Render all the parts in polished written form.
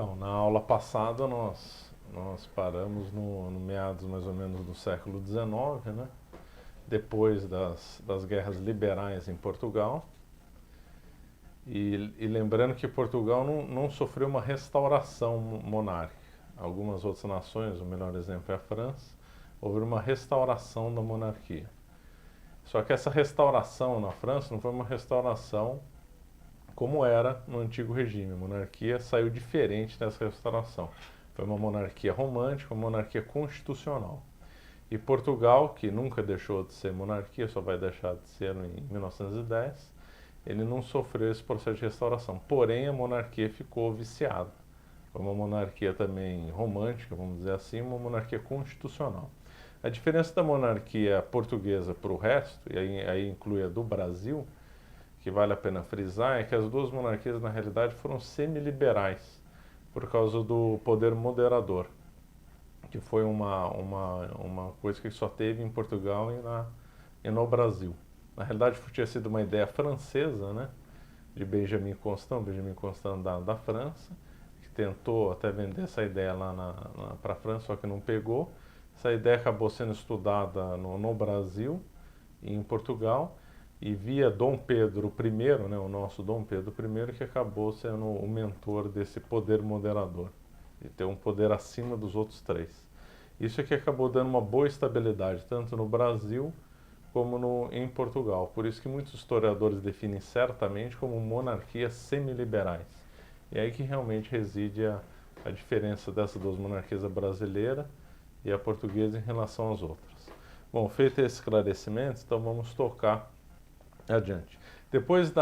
Então, na aula passada nós paramos no meados mais ou menos do século XIX, né? Depois das guerras liberais em Portugal. E lembrando que Portugal não sofreu uma restauração monárquica. Algumas outras nações, o melhor exemplo é a França, houve uma restauração da monarquia. Só que essa restauração na França não foi uma restauração como era no antigo regime. A monarquia saiu diferente dessa restauração. Foi uma monarquia romântica, uma monarquia constitucional. E Portugal, que nunca deixou de ser monarquia, só vai deixar de ser em 1910, ele não sofreu esse processo de restauração. Porém, a monarquia ficou viciada. Foi uma monarquia também romântica, vamos dizer assim, uma monarquia constitucional. A diferença da monarquia portuguesa para o resto, e aí inclui a do Brasil, que vale a pena frisar, é que as duas monarquias, na realidade, foram semi-liberais, por causa do poder moderador, que foi uma coisa que só teve em Portugal e no Brasil. Na realidade, tinha sido uma ideia francesa, né, de Benjamin Constant da França, que tentou até vender essa ideia lá para a França, só que não pegou. Essa ideia acabou sendo estudada no Brasil e em Portugal, e via Dom Pedro I, né, o nosso Dom Pedro I, que acabou sendo o mentor desse poder moderador, de ter um poder acima dos outros três. Isso é que acabou dando uma boa estabilidade, tanto no Brasil como em Portugal. Por isso que muitos historiadores definem certamente como monarquias semiliberais. E é aí que realmente reside a diferença dessas duas monarquias, a brasileira e a portuguesa, em relação às outras. Bom, feito esse esclarecimento, então vamos tocar adiante. Depois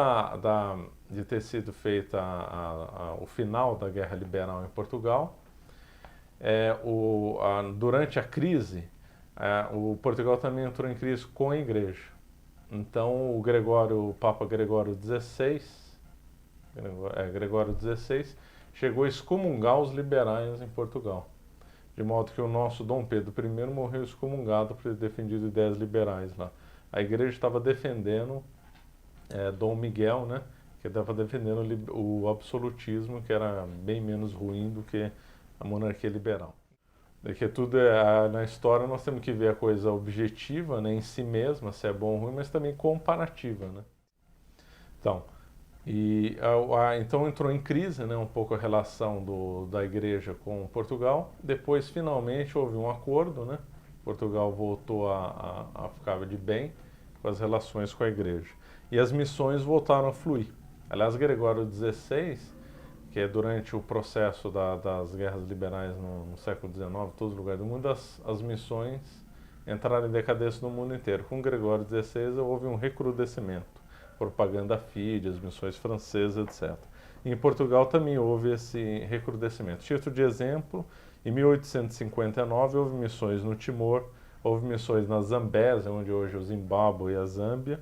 de ter sido feita o final da Guerra Liberal em Portugal, durante a crise, o Portugal também entrou em crise com a Igreja. Então o Papa Gregório XVI chegou a excomungar os liberais em Portugal. De modo que o nosso Dom Pedro I morreu excomungado por ter defendido ideias liberais lá. A Igreja estava defendendo Dom Miguel, né, que estava defendendo o absolutismo, que era bem menos ruim do que a monarquia liberal. Porque tudo na história nós temos que ver a coisa objetiva, né, em si mesma, se é bom ou ruim, mas também comparativa, né? Então, então entrou em crise, né, um pouco a relação da Igreja com Portugal. Depois, finalmente, houve um acordo, né? Portugal voltou a ficar de bem com as relações com a Igreja. E as missões voltaram a fluir. Aliás, Gregório XVI, que é durante o processo das guerras liberais no século XIX, em todos os lugares do mundo, as missões entraram em decadência no mundo inteiro. Com Gregório XVI houve um recrudescimento. Propaganda fide, as missões francesas, etc. Em Portugal também houve esse recrudescimento. Título de exemplo, em 1859 houve missões no Timor, houve missões na Zambésia, onde hoje é o Zimbábue e a Zâmbia.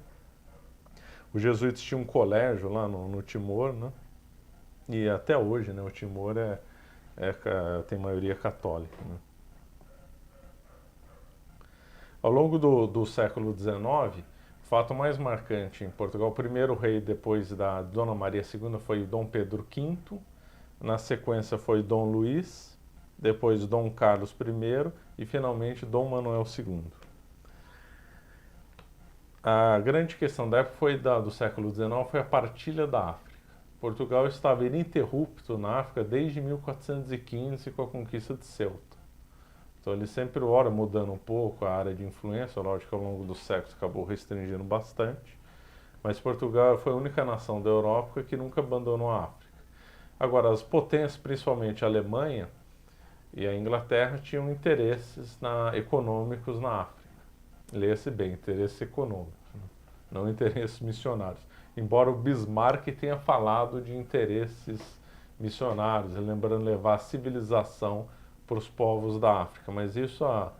Os jesuítas tinham um colégio lá no Timor, né? E até hoje, né, o Timor tem maioria católica, né? Ao longo do século XIX, o fato mais marcante em Portugal, o primeiro rei depois da Dona Maria II foi Dom Pedro V, na sequência foi Dom Luís, depois Dom Carlos I e finalmente Dom Manuel II. A grande questão da época do século XIX foi a partilha da África. Portugal estava ininterrupto na África desde 1415 com a conquista de Ceuta. Então ele sempre, ora, mudando um pouco a área de influência, lógico que ao longo dos séculos acabou restringindo bastante, mas Portugal foi a única nação da Europa que nunca abandonou a África. Agora, as potências, principalmente a Alemanha e a Inglaterra, tinham interesses econômicos na África. Leia-se bem, interesses econômicos, né? Não interesses missionários. Embora o Bismarck tenha falado de interesses missionários, lembrando levar a civilização para os povos da África, mas isso, a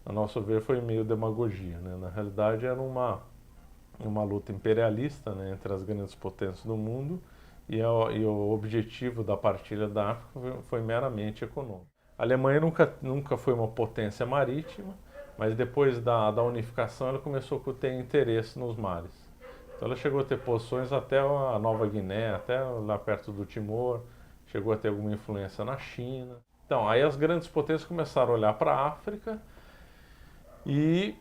nosso ver, foi meio demagogia, né? Na realidade, era uma luta imperialista, né, entre as grandes potências do mundo, e o objetivo da partilha da África foi meramente econômico. A Alemanha nunca foi uma potência marítima, mas depois da unificação ela começou a ter interesse nos mares. Então ela chegou a ter posições até a Nova Guiné, até lá perto do Timor, chegou a ter alguma influência na China. Então, aí as grandes potências começaram a olhar para a África e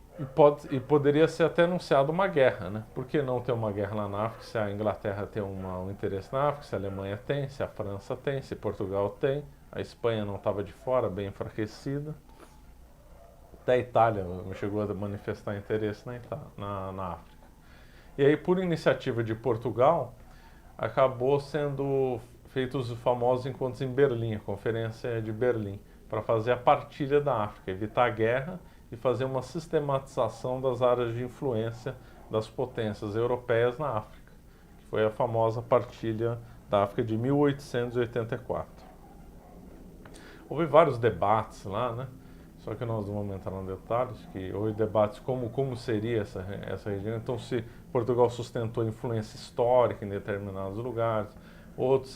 poderia ser até anunciado uma guerra, né? Por que não ter uma guerra lá na África se a Inglaterra tem um interesse na África, se a Alemanha tem, se a França tem, se Portugal tem, a Espanha não estava de fora, bem enfraquecida. Até a Itália chegou a manifestar interesse na África. E aí, por iniciativa de Portugal, acabou sendo feitos os famosos encontros em Berlim, a Conferência de Berlim, para fazer a partilha da África, evitar a guerra e fazer uma sistematização das áreas de influência das potências europeias na África, que foi a famosa partilha da África de 1884. Houve vários debates lá, né? Só que nós não vamos entrar em detalhes, que houve debates como seria essa região. Então, se Portugal sustentou influência histórica em determinados lugares, outros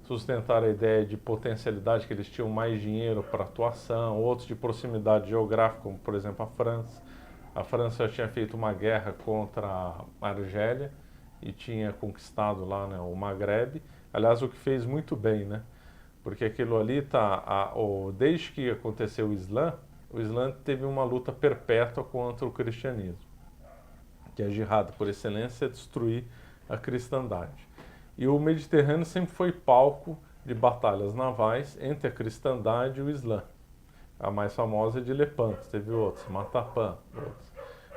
sustentaram a ideia de potencialidade, que eles tinham mais dinheiro para atuação, outros de proximidade geográfica, como por exemplo a França. A França já tinha feito uma guerra contra a Argélia e tinha conquistado lá, né, o Maghreb. Aliás, o que fez muito bem, né? Porque aquilo ali desde que aconteceu o Islã teve uma luta perpétua contra o cristianismo, que a jihad por excelência é destruir a cristandade. E o Mediterrâneo sempre foi palco de batalhas navais entre a cristandade e o Islã. A mais famosa é de Lepanto, teve outros, Matapã, outros.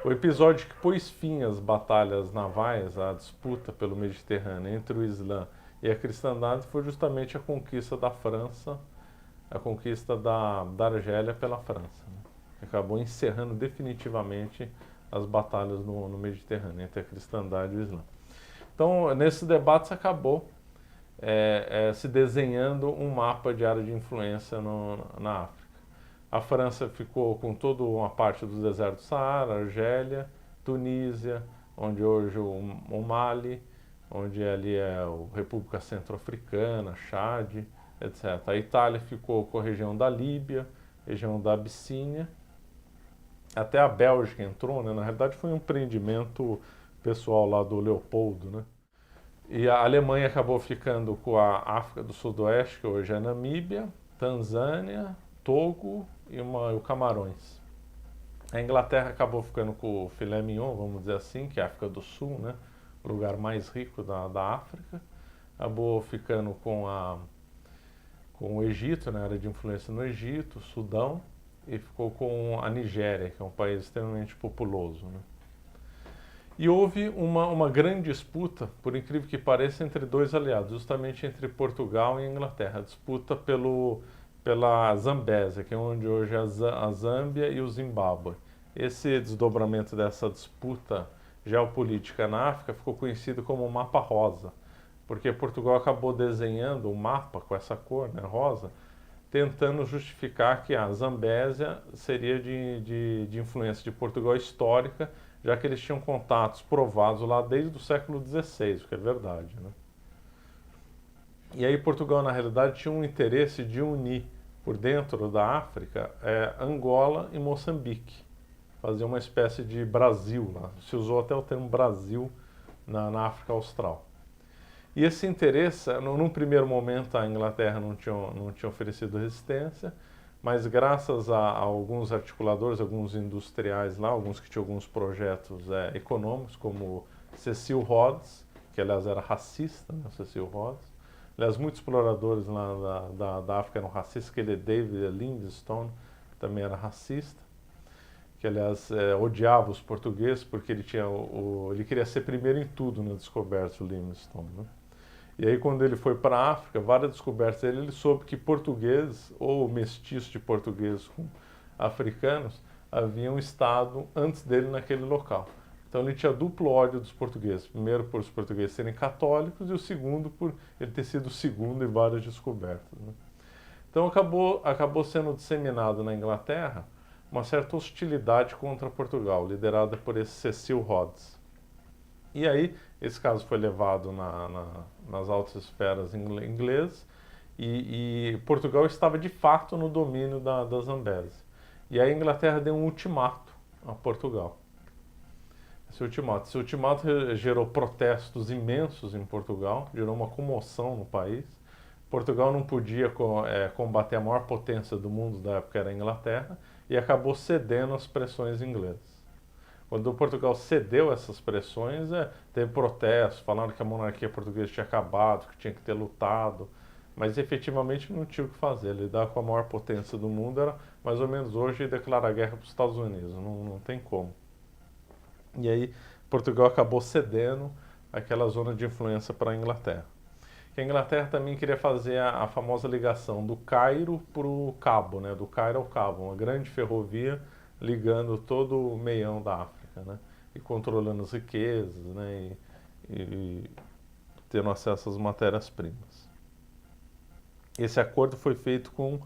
O episódio que pôs fim às batalhas navais, à disputa pelo Mediterrâneo entre o Islã e a cristandade, foi justamente a conquista da França, a conquista da Argélia pela França, né? Acabou encerrando definitivamente as batalhas no Mediterrâneo, entre a cristandade e o Islã. Então, nesses debates acabou se desenhando um mapa de área de influência na África. A França ficou com toda uma parte do deserto do Saara, Argélia, Tunísia, onde hoje o Mali, onde ali é a República Centro-Africana, Chad, etc. A Itália ficou com a região da Líbia, região da Abissínia, até a Bélgica entrou, né? Na realidade foi um empreendimento pessoal lá do Leopoldo, né? E a Alemanha acabou ficando com a África do Sudoeste, que hoje é Namíbia, Tanzânia, Togo e o Camarões. A Inglaterra acabou ficando com o filé mignon, vamos dizer assim, que é a África do Sul, né? O lugar mais rico da África. Acabou ficando com o Egito, né? Área de influência no Egito, Sudão, e ficou com a Nigéria, que é um país extremamente populoso, né? E houve uma grande disputa, por incrível que pareça, entre dois aliados, justamente entre Portugal e Inglaterra. A disputa pela Zambésia, que é onde hoje é a Zâmbia e o Zimbábue. Esse desdobramento dessa disputa geopolítica na África ficou conhecido como o Mapa Rosa, porque Portugal acabou desenhando um mapa com essa cor, né, rosa, tentando justificar que a Zambésia seria de influência de Portugal histórica, já que eles tinham contatos provados lá desde o século XVI, o que é verdade, né? E aí Portugal, na realidade, tinha um interesse de unir por dentro da África Angola e Moçambique, fazer uma espécie de Brasil lá. Se usou até o termo Brasil na África Austral. E esse interesse, num primeiro momento, a Inglaterra não tinha oferecido resistência, mas graças a alguns articuladores, alguns industriais lá, alguns que tinham alguns projetos econômicos, como Cecil Rhodes, que aliás era racista, né, Cecil Rhodes. Aliás, muitos exploradores lá da África eram racistas, aquele David Livingstone também era racista, que aliás odiava os portugueses porque ele queria ser primeiro em tudo na descoberta, o Livingstone, né? E aí, quando ele foi para a África, várias descobertas dele, ele soube que portugueses, ou mestiços de portugueses com africanos, haviam estado antes dele naquele local. Então ele tinha duplo ódio dos portugueses. Primeiro, por os portugueses serem católicos, e o segundo, por ele ter sido o segundo em várias descobertas, né? Então acabou sendo disseminado na Inglaterra uma certa hostilidade contra Portugal, liderada por esse Cecil Rhodes. E aí, esse caso foi levado nas altas esferas inglesas e Portugal estava de fato no domínio da Zambésia. E aí a Inglaterra deu um ultimato a Portugal. Esse ultimato gerou protestos imensos em Portugal, gerou uma comoção no país, Portugal não podia combater a maior potência do mundo da época, era a Inglaterra, e acabou cedendo às pressões inglesas. Quando Portugal cedeu essas pressões, teve protestos, falando que a monarquia portuguesa tinha acabado, que tinha que ter lutado, mas efetivamente não tinha o que fazer. Lidar com a maior potência do mundo era mais ou menos hoje declarar guerra para os Estados Unidos, não tem como. E aí Portugal acabou cedendo aquela zona de influência para a Inglaterra. Que a Inglaterra também queria fazer a famosa ligação do Cairo para o Cabo, né? Do Cairo ao Cabo, uma grande ferrovia ligando todo o meião da África, né? E controlando as riquezas, né? E tendo acesso às matérias-primas. Esse acordo foi feito com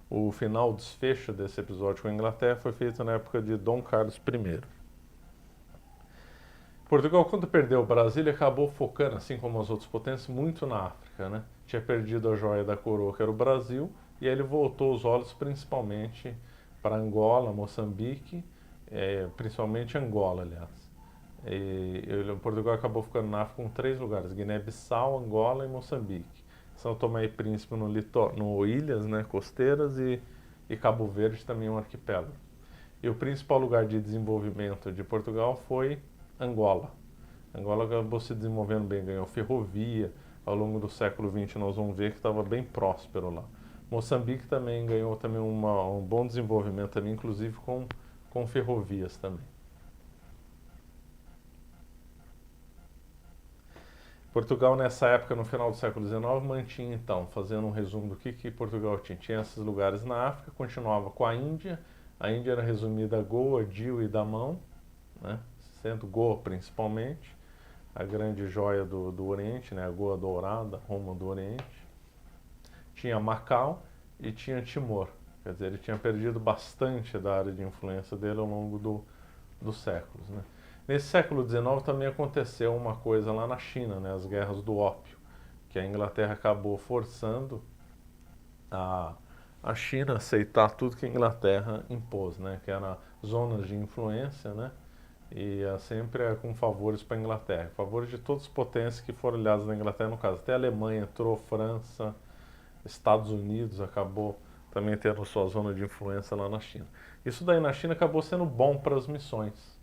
o final, o desfecho desse episódio com a Inglaterra, foi feito na época de Dom Carlos I. Portugal, quando perdeu o Brasil, ele acabou focando, assim como as outras potências, muito na África, né? Tinha perdido a joia da coroa, que era o Brasil, e aí ele voltou os olhos principalmente para Angola, Moçambique, principalmente Angola, aliás. Portugal acabou ficando na África com 3 lugares: Guiné-Bissau, Angola e Moçambique. São Tomé e Príncipe no ilhas, né, costeiras, e Cabo Verde também um arquipélago. E o principal lugar de desenvolvimento de Portugal foi Angola. Angola acabou se desenvolvendo bem, ganhou ferrovia. Ao longo do século XX nós vamos ver que estava bem próspero lá. Moçambique também ganhou também um bom desenvolvimento, também, inclusive com ferrovias também. Portugal, nessa época, no final do século XIX, mantinha, então, fazendo um resumo do que Portugal tinha. Tinha esses lugares na África, continuava com a Índia. A Índia era resumida a Goa, Diu e Damão, né? Sendo Goa principalmente, a grande joia do Oriente, né? A Goa Dourada, Roma do Oriente. Tinha Macau e tinha Timor. Quer dizer, ele tinha perdido bastante da área de influência dele ao longo dos séculos, né? Nesse século XIX também aconteceu uma coisa lá na China, né? As guerras do ópio, que a Inglaterra acabou forçando a China a aceitar tudo que a Inglaterra impôs, né? Que eram zonas de influência, né? E sempre com favores para a Inglaterra, favores de todas as potências que foram aliadas na Inglaterra, no caso até a Alemanha entrou, França, Estados Unidos acabou também tendo sua zona de influência lá na China. Isso daí na China acabou sendo bom para as missões.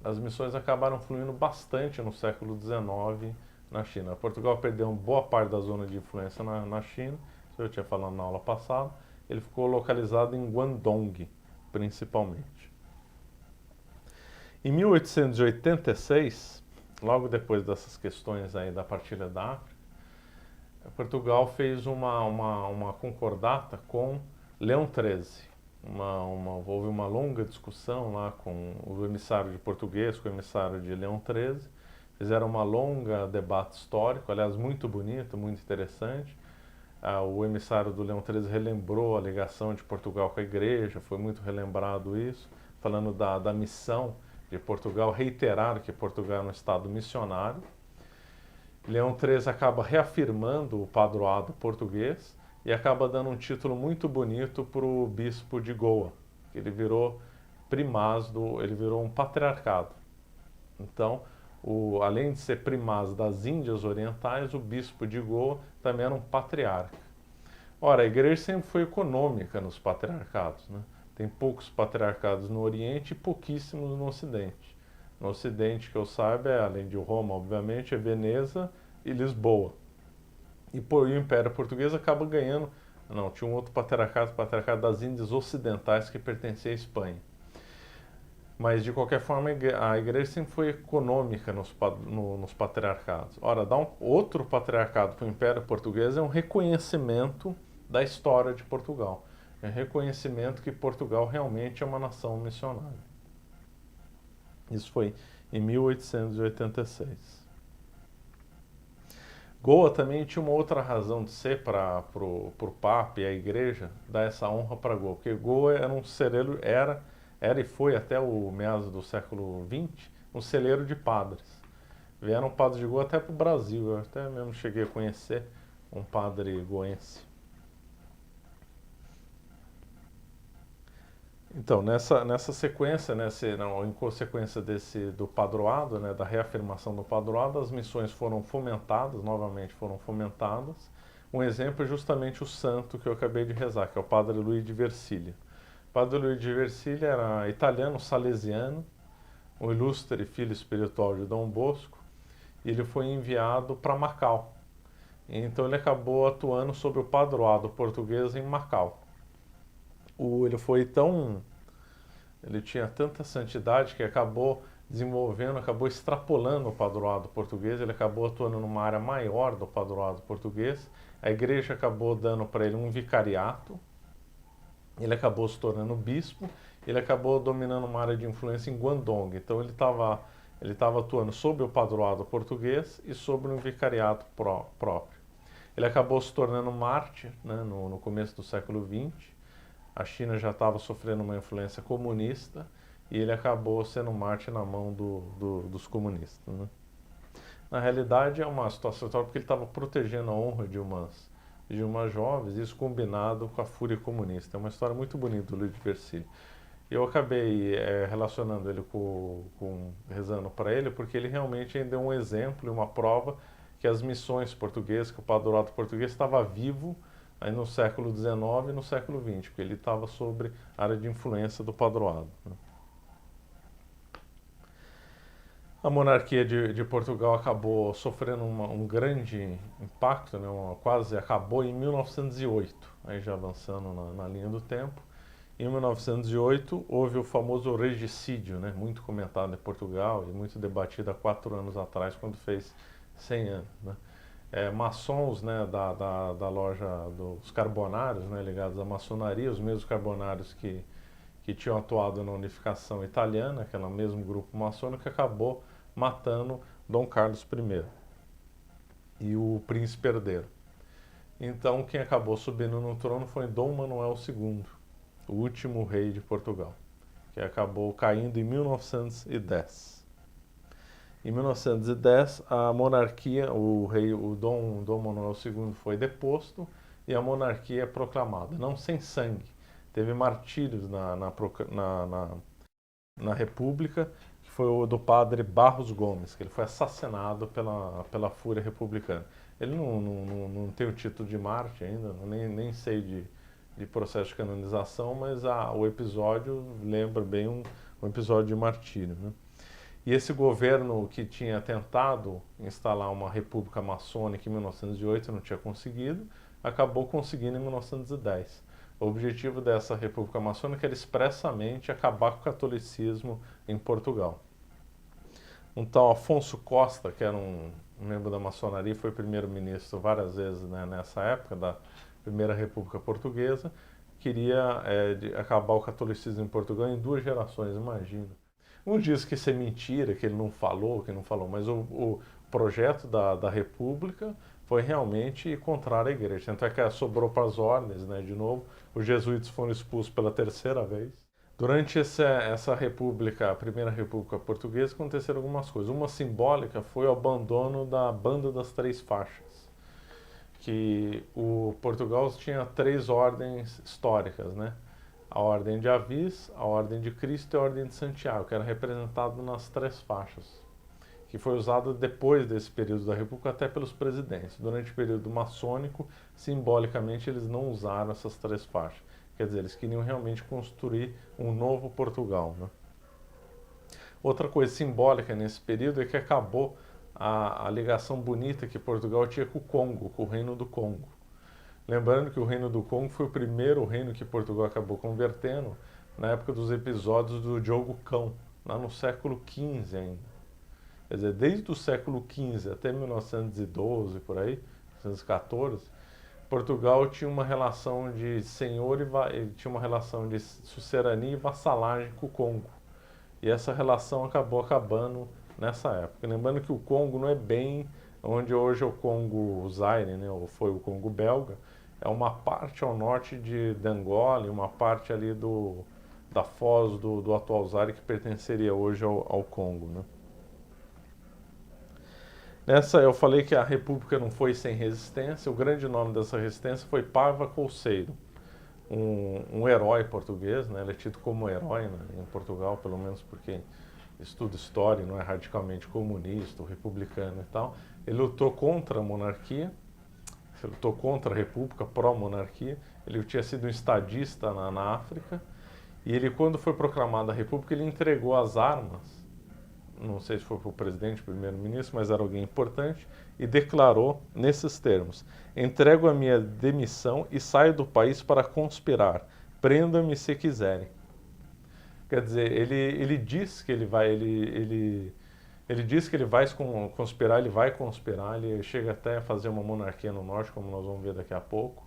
As missões acabaram fluindo bastante no século XIX na China. Portugal perdeu uma boa parte da zona de influência na China, isso eu tinha falado na aula passada. Ele ficou localizado em Guangdong, principalmente. Em 1886, logo depois dessas questões aí da partilha da África, Portugal fez uma concordata com Leão XIII. Houve uma longa discussão lá com o emissário de português, com o emissário de Leão XIII. Fizeram uma longa debate histórico, aliás, muito bonito, muito interessante. O emissário do Leão XIII relembrou a ligação de Portugal com a igreja, foi muito relembrado isso, falando da missão de Portugal, reiterar que Portugal é um estado missionário. Leão XIII acaba reafirmando o padroado português e acaba dando um título muito bonito para o bispo de Goa, que ele virou primaz, ele virou um patriarcado. Então, além de ser primaz das Índias Orientais, o bispo de Goa também era um patriarca. Ora, a igreja sempre foi econômica nos patriarcados, né? Tem poucos patriarcados no Oriente e pouquíssimos no Ocidente. No Ocidente, que eu saiba, além de Roma, obviamente, é Veneza e Lisboa. E o Império Português acaba ganhando. Não, tinha um outro patriarcado, o patriarcado das Índias Ocidentais, que pertencia à Espanha. Mas, de qualquer forma, a igreja sempre foi econômica nos patriarcados. Ora, dar outro patriarcado para o Império Português é um reconhecimento da história de Portugal. É um reconhecimento que Portugal realmente é uma nação missionária. Isso foi em 1886. Goa também tinha uma outra razão de ser para o Papa e a Igreja dar essa honra para Goa, porque Goa era um celeiro, era e foi até o meados do século XX um celeiro de padres. Vieram padres de Goa até para o Brasil, eu até mesmo cheguei a conhecer um padre goense. Então, nessa sequência, em consequência do padroado, né, da reafirmação do padroado, as missões foram fomentadas, novamente foram fomentadas. Um exemplo é justamente o santo que eu acabei de rezar, que é o Padre Luigi de Versilia. O Padre Luigi de Versilia era italiano, salesiano, um ilustre filho espiritual de Dom Bosco, e ele foi enviado para Macau. Então ele acabou atuando sob o padroado português em Macau. Ele foi tão... Ele tinha tanta santidade que acabou desenvolvendo, acabou extrapolando o padroado português, ele acabou atuando numa área maior do padroado português, a igreja acabou dando para ele um vicariato, ele acabou se tornando bispo, ele acabou dominando uma área de influência em Guangdong, então ele estava atuando sob o padroado português e sobre um vicariato próprio. Ele acabou se tornando mártir, né, no começo do século XX. A China já estava sofrendo uma influência comunista e ele acabou sendo mártir na mão dos comunistas, né? Na realidade é uma situação porque ele estava protegendo a honra de umas jovens, isso combinado com a fúria comunista. É uma história muito bonita do Luiz de Versilia. Eu acabei relacionando ele rezando para ele, porque ele realmente ainda é um exemplo e uma prova que as missões portuguesas, que o padroado português estava vivo aí no século XIX e no século XX, porque ele estava sobre a área de influência do padroado, né? A monarquia de Portugal acabou sofrendo um grande impacto, né, quase acabou em 1908, aí já avançando na linha do tempo. Em 1908 houve o famoso regicídio, né, muito comentado em Portugal e muito debatido há 4 anos atrás, quando fez 100 anos. Né. Maçons, né, da loja dos carbonários, né, ligados à maçonaria, os mesmos carbonários que tinham atuado na unificação italiana, aquele mesmo grupo maçônico que acabou matando Dom Carlos I e o príncipe herdeiro. Então quem acabou subindo no trono foi Dom Manuel II, o último rei de Portugal, que acabou caindo em 1910. Em 1910, a monarquia, o Dom Manuel II foi deposto e a monarquia é proclamada, não sem sangue. Teve martírios na República, que foi o do padre Barros Gomes, que ele foi assassinado pela fúria republicana. Ele não tem o título de mártir ainda, nem sei de processo de canonização, mas o episódio lembra bem um episódio de martírio, né? E esse governo que tinha tentado instalar uma república maçônica em 1908 não tinha conseguido, acabou conseguindo em 1910. O objetivo dessa república maçônica era expressamente acabar com o catolicismo em Portugal. Um tal Afonso Costa, que era um membro da maçonaria, foi primeiro-ministro várias vezes, né, nessa época da Primeira República Portuguesa, queria acabar o catolicismo em Portugal em 2 gerações, imagina. Um diz que isso é mentira, que ele não falou, mas o projeto da República foi realmente contrário à igreja. Tanto é que sobrou para as ordens, né, de novo, os jesuítas foram expulsos pela 3ª vez. Durante essa república, a Primeira República Portuguesa, aconteceram algumas coisas. Uma simbólica foi o abandono da Banda das 3 Faixas, que o Portugal tinha 3 ordens históricas, né? A Ordem de Avis, a Ordem de Cristo e a Ordem de Santiago, que era representado nas 3 faixas, que foi usado depois desse período da República até pelos presidentes. Durante o período maçônico, simbolicamente, eles não usaram essas 3 faixas. Quer dizer, eles queriam realmente construir um novo Portugal, né? Outra coisa simbólica nesse período é que acabou a ligação bonita que Portugal tinha com o Congo, com o Reino do Congo. Lembrando que o Reino do Congo foi o primeiro reino que Portugal acabou convertendo na época dos episódios do Diogo Cão, lá no século XV ainda. Quer dizer, desde o século XV até 1912, por aí, 1914, Portugal tinha uma relação de senhor tinha uma relação de sucerania e vassalagem com o Congo. E essa relação acabou acabando nessa época. Lembrando que o Congo não é bem onde hoje é o Congo Zaire, né, ou foi o Congo belga, é uma parte ao norte de Angola e uma parte ali da foz do atual Zaire que pertenceria hoje ao Congo, né. Nessa eu falei que a república não foi sem resistência, o grande nome dessa resistência foi Paiva Couceiro, um herói português, né, ele é tido como herói, né, em Portugal, pelo menos porque estuda história, não é radicalmente comunista, republicano e tal. Ele lutou contra a monarquia, Ele lutou contra a República, pró-monarquia. Ele tinha sido um estadista na África. E ele, quando foi proclamada a República, ele entregou as armas, não sei se foi para o presidente, primeiro-ministro, mas era alguém importante, e declarou nesses termos: entrego a minha demissão e saio do país para conspirar. Prenda-me se quiserem. Quer dizer, ele diz que ele diz que ele vai conspirar, ele vai conspirar, ele chega até a fazer uma monarquia no norte, como nós vamos ver daqui a pouco.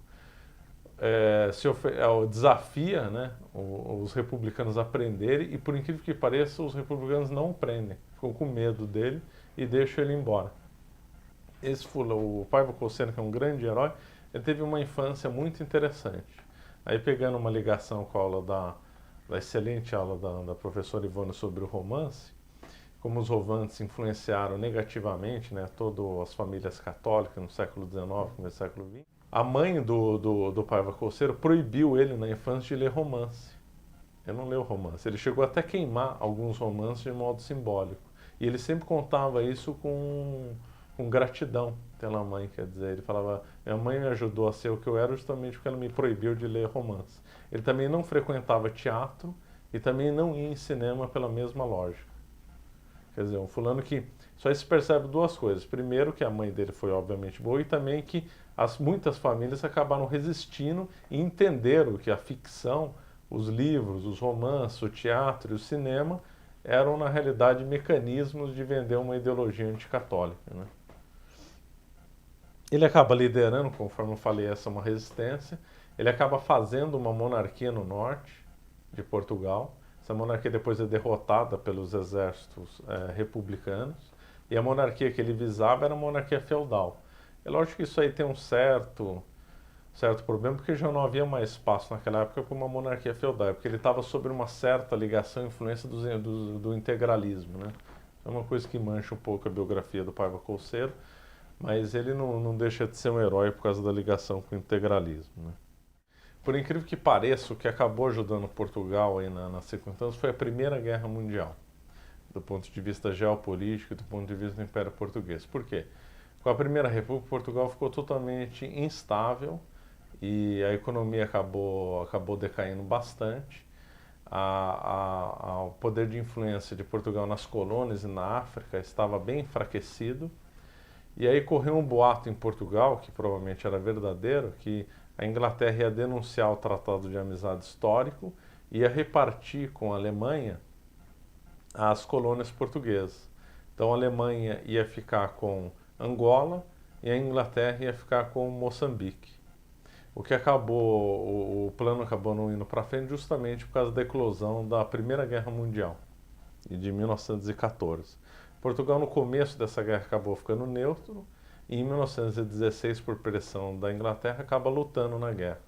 Desafia, né, os republicanos a prenderem, e por incrível que pareça, os republicanos não o prendem, ficam com medo dele e deixam ele embora. O Paiva Colseno, que é um grande herói, ele teve uma infância muito interessante. Aí, pegando uma ligação com a aula da excelente aula da professora Ivone sobre o romance, como os romances influenciaram negativamente, né, todas as famílias católicas no século XIX, no século XX, a mãe do Paiva Colseno proibiu ele na infância de ler romance. Ele não leu romance. Ele chegou até a queimar alguns romances de modo simbólico. E ele sempre contava isso com gratidão pela mãe. Quer dizer, ele falava: minha mãe me ajudou a ser o que eu era justamente porque ela me proibiu de ler romance. Ele também não frequentava teatro e também não ia em cinema pela mesma lógica. Quer dizer, um fulano que só se percebe duas coisas. Primeiro, que a mãe dele foi obviamente boa, e também que muitas famílias acabaram resistindo e entenderam que a ficção, os livros, os romances, o teatro e o cinema eram, na realidade, mecanismos de vender uma ideologia anticatólica, né? Ele acaba liderando, conforme eu falei, essa é uma resistência. Ele acaba fazendo uma monarquia no norte de Portugal. Essa monarquia depois é derrotada pelos exércitos republicanos. E a monarquia que ele visava era a monarquia feudal. É lógico que isso aí tem um certo problema, porque já não havia mais espaço naquela época para uma monarquia feudal, porque ele estava sob uma certa ligação e influência do integralismo, né? É uma coisa que mancha um pouco a biografia do Paiva Colseno, mas ele não deixa de ser um herói por causa da ligação com o integralismo, né? Por incrível que pareça, o que acabou ajudando Portugal aí nas circunstâncias foi a Primeira Guerra Mundial, do ponto de vista geopolítico e do ponto de vista do Império Português. Por quê? Com a Primeira República, Portugal ficou totalmente instável e a economia acabou decaindo bastante. O poder de influência de Portugal nas colônias e na África estava bem enfraquecido. E aí correu um boato em Portugal, que provavelmente era verdadeiro, que a Inglaterra ia denunciar o Tratado de Amizade Histórico e ia repartir com a Alemanha as colônias portuguesas. Então a Alemanha ia ficar com Angola e a Inglaterra ia ficar com Moçambique. O plano acabou não indo para frente justamente por causa da eclosão da Primeira Guerra Mundial, de 1914. Portugal, no começo dessa guerra, acabou ficando neutro, e em 1916, por pressão da Inglaterra, acaba lutando na guerra.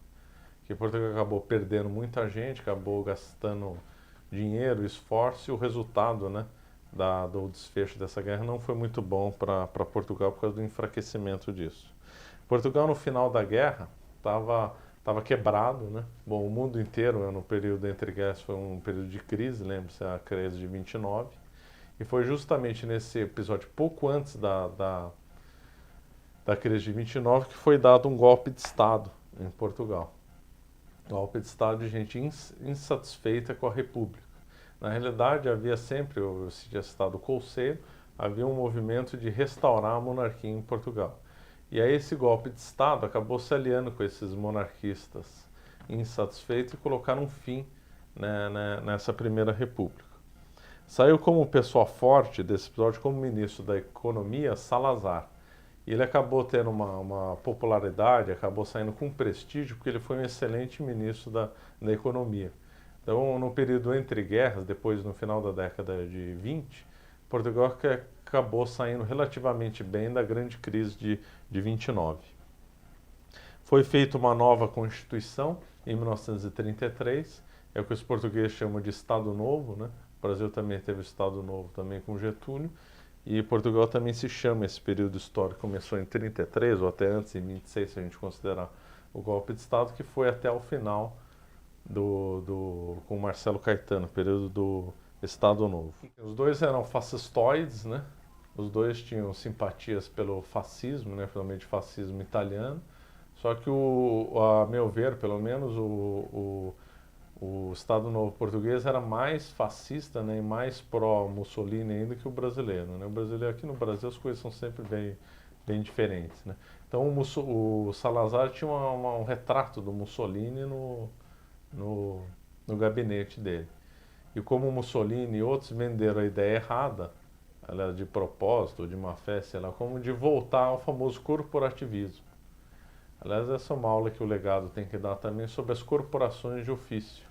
Que Portugal acabou perdendo muita gente, acabou gastando dinheiro, esforço, e o resultado, né, do desfecho dessa guerra não foi muito bom para Portugal por causa do enfraquecimento disso. Portugal, no final da guerra, estava quebrado, né? Bom, o mundo inteiro, no período entre guerras, foi um período de crise, lembre-se, a crise de 29, e foi justamente nesse episódio, pouco antes da crise de 29, que foi dado um golpe de Estado em Portugal. Golpe de Estado de gente insatisfeita com a República. Na realidade, havia sempre, eu tinha citado o Colseno, havia um movimento de restaurar a monarquia em Portugal. E aí esse golpe de Estado acabou se aliando com esses monarquistas insatisfeitos e colocaram um fim, né, nessa Primeira República. Saiu como pessoa forte desse episódio, como ministro da Economia, Salazar. E ele acabou tendo uma popularidade, acabou saindo com prestígio, porque ele foi um excelente ministro da Economia. Então, no período entre guerras, depois no final da década de 20, Portugal acabou saindo relativamente bem da grande crise de 29. Foi feita uma nova Constituição em 1933, é o que os portugueses chamam de Estado Novo, né? O Brasil também teve Estado Novo também com Getúlio, e Portugal também se chama, esse período histórico começou em 33, ou até antes, em 26, se a gente considerar o golpe de Estado, que foi até o final com Marcelo Caetano, período do Estado Novo. Os dois eram fascistoides, né? Os dois tinham simpatias pelo fascismo, né? Principalmente fascismo italiano, Só que, a meu ver, pelo menos, o Estado Novo Português era mais fascista, né, e mais pró-Mussolini ainda que o brasileiro, né? O brasileiro, aqui no Brasil as coisas são sempre bem diferentes, né? Então o Salazar tinha um retrato do Mussolini no, no gabinete dele. E como o Mussolini e outros venderam a ideia errada, ela de propósito, de má fé, sei lá, como de voltar ao famoso corporativismo. Aliás, essa é uma aula que o legado tem que dar também sobre as corporações de ofício.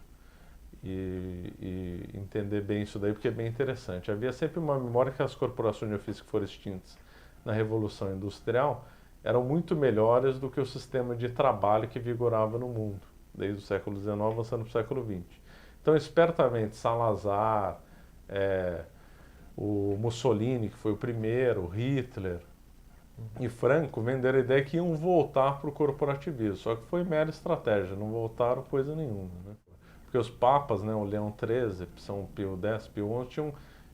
E entender bem isso daí, porque é bem interessante. Havia sempre uma memória que as corporações de ofício que foram extintas na Revolução Industrial eram muito melhores do que o sistema de trabalho que vigorava no mundo, desde o século XIX avançando para o século XX. Então, espertamente, Salazar, o Mussolini, que foi o primeiro, Hitler e Franco venderam a ideia que iam voltar para o corporativismo, só que foi mera estratégia, não voltaram coisa nenhuma, né? Porque os papas, né, o Leão XIII, São Pio X, Pio XI,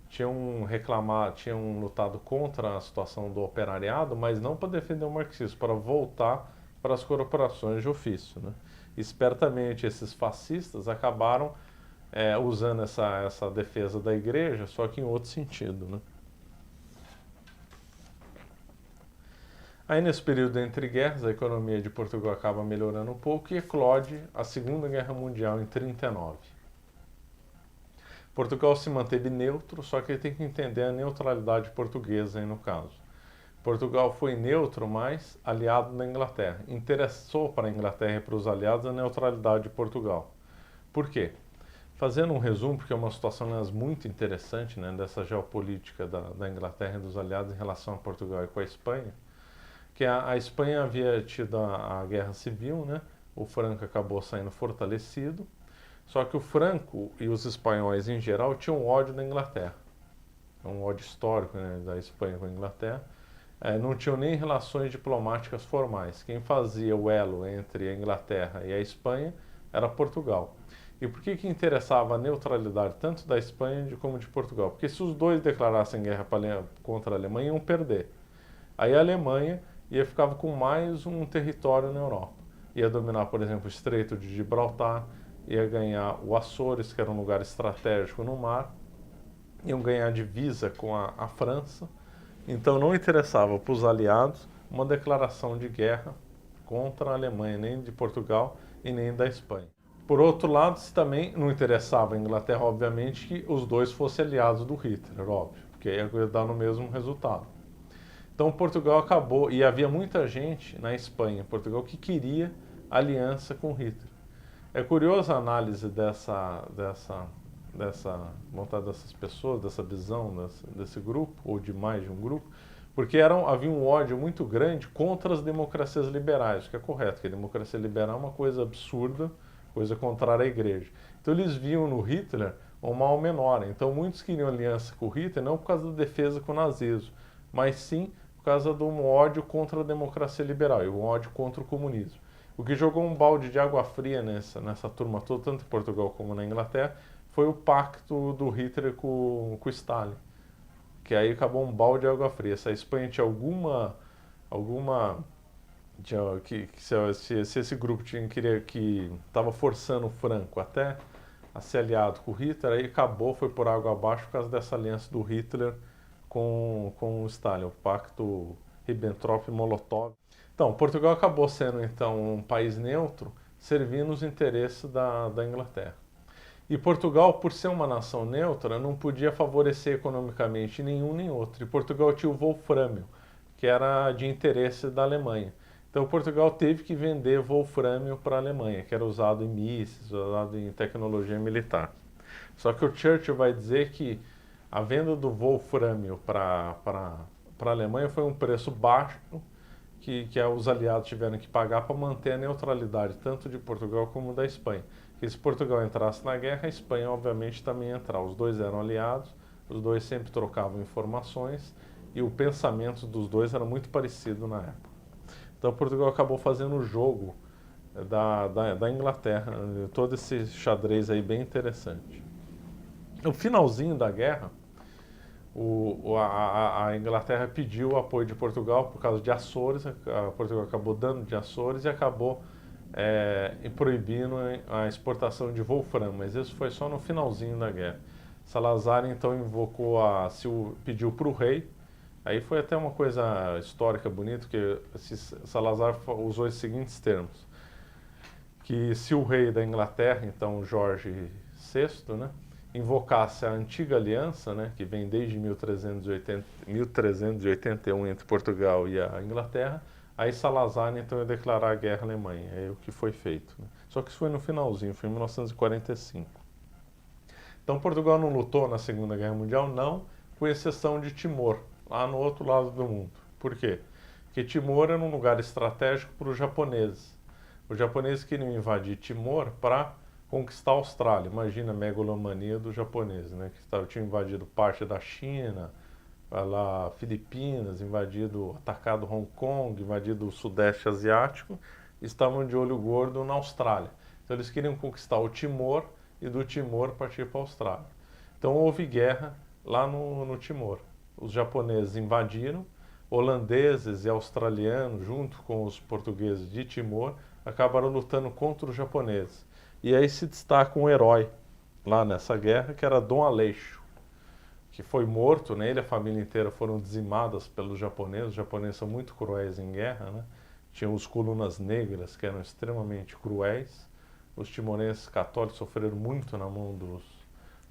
tinham lutado contra a situação do operariado, mas não para defender o marxismo, para voltar para as corporações de ofício, né? Espertamente, esses fascistas acabaram usando essa defesa da igreja, só que em outro sentido, né? Aí, nesse período entre guerras, a economia de Portugal acaba melhorando um pouco e eclode a Segunda Guerra Mundial em 39. Portugal se manteve neutro, só que ele tem que entender a neutralidade portuguesa aí no caso. Portugal foi neutro, mas aliado da Inglaterra. Interessou para a Inglaterra e para os aliados a neutralidade de Portugal. Por quê? Fazendo um resumo, porque é uma situação muito interessante, né, dessa geopolítica da Inglaterra e dos aliados em relação a Portugal e com a Espanha, que a Espanha havia tido a Guerra Civil, né? O Franco acabou saindo fortalecido, só que o Franco e os espanhóis em geral tinham ódio da Inglaterra, um ódio histórico, né, da Espanha com a Inglaterra. Não tinham nem relações diplomáticas formais. Quem fazia o elo entre a Inglaterra e a Espanha era Portugal. E por que interessava a neutralidade tanto da Espanha como de Portugal? Porque se os dois declarassem guerra contra a Alemanha, iam perder. Aí a Alemanha ficava com mais um território na Europa. Ia dominar, por exemplo, o Estreito de Gibraltar, ia ganhar o Açores, que era um lugar estratégico no mar, iam ganhar divisa com a França. Então não interessava para os aliados uma declaração de guerra contra a Alemanha, nem de Portugal e nem da Espanha. Por outro lado, se também não interessava a Inglaterra, obviamente, que os dois fossem aliados do Hitler, óbvio, porque ia dar no mesmo resultado. Então Portugal acabou, e havia muita gente na Espanha, Portugal, que queria aliança com Hitler. É curiosa a análise dessa vontade dessas pessoas, dessa visão desse grupo, ou de mais de um grupo, porque havia um ódio muito grande contra as democracias liberais, o que é correto, porque a democracia liberal é uma coisa absurda, coisa contrária à igreja. Então eles viam no Hitler um mal menor. Então muitos queriam aliança com o Hitler não por causa da defesa com o nazismo, mas sim por causa de um ódio contra a democracia liberal e um ódio contra o comunismo. O que jogou um balde de água fria nessa turma toda, tanto em Portugal como na Inglaterra, foi o pacto do Hitler com Stalin. Que aí acabou um balde de água fria. Se a Espanha tinha se esse grupo que estava forçando o Franco até a ser aliado com o Hitler, aí acabou, foi por água abaixo por causa dessa aliança do Hitler com o Stalin, o pacto Ribbentrop-Molotov. Então, Portugal acabou sendo então um país neutro, servindo os interesses da Inglaterra. E Portugal, por ser uma nação neutra, não podia favorecer economicamente nenhum nem outro. E Portugal tinha o wolframio, que era de interesse da Alemanha. Então Portugal teve que vender wolframio para a Alemanha, que era usado em mísseis, usado em tecnologia militar. Só que o Churchill vai dizer que a venda do wolframio para a Alemanha foi um preço baixo que os aliados tiveram que pagar para manter a neutralidade tanto de Portugal como da Espanha. Porque se Portugal entrasse na guerra, a Espanha obviamente também ia entrar. Os dois eram aliados, os dois sempre trocavam informações e o pensamento dos dois era muito parecido na época. Então Portugal acabou fazendo o jogo da Inglaterra, todo esse xadrez aí bem interessante. No finalzinho da guerra, a Inglaterra pediu o apoio de Portugal por causa de Açores, Portugal acabou dando de Açores e acabou proibindo a exportação de wolfram, mas isso foi só no finalzinho da guerra. Salazar então pediu para o rei, aí foi até uma coisa histórica bonita, que Salazar usou os seguintes termos, que se o rei da Inglaterra, então Jorge VI, né, invocasse a antiga aliança, né, que vem desde 1381 entre Portugal e a Inglaterra, aí Salazar então ia declarar a guerra à Alemanha, é o que foi feito. Né? Só que isso foi no finalzinho, foi em 1945. Então Portugal não lutou na Segunda Guerra Mundial, não, com exceção de Timor, lá no outro lado do mundo. Por quê? Porque Timor era um lugar estratégico para os japoneses. Os japoneses queriam invadir Timor para conquistar a Austrália. Imagina a megalomania dos japoneses, né? Que tinham invadido parte da China, lá Filipinas, atacado Hong Kong, invadido o Sudeste Asiático, e estavam de olho gordo na Austrália. Então eles queriam conquistar o Timor e do Timor partir para a Austrália. Então houve guerra lá no Timor. Os japoneses invadiram, holandeses e australianos, junto com os portugueses de Timor, acabaram lutando contra os japoneses. E aí se destaca um herói lá nessa guerra, que era Dom Aleixo, que foi morto, né? Ele e a família inteira foram dizimadas pelos japoneses. Os japoneses são muito cruéis em guerra, né? Tinham os colunas negras, que eram extremamente cruéis. Os timorenses católicos sofreram muito na mão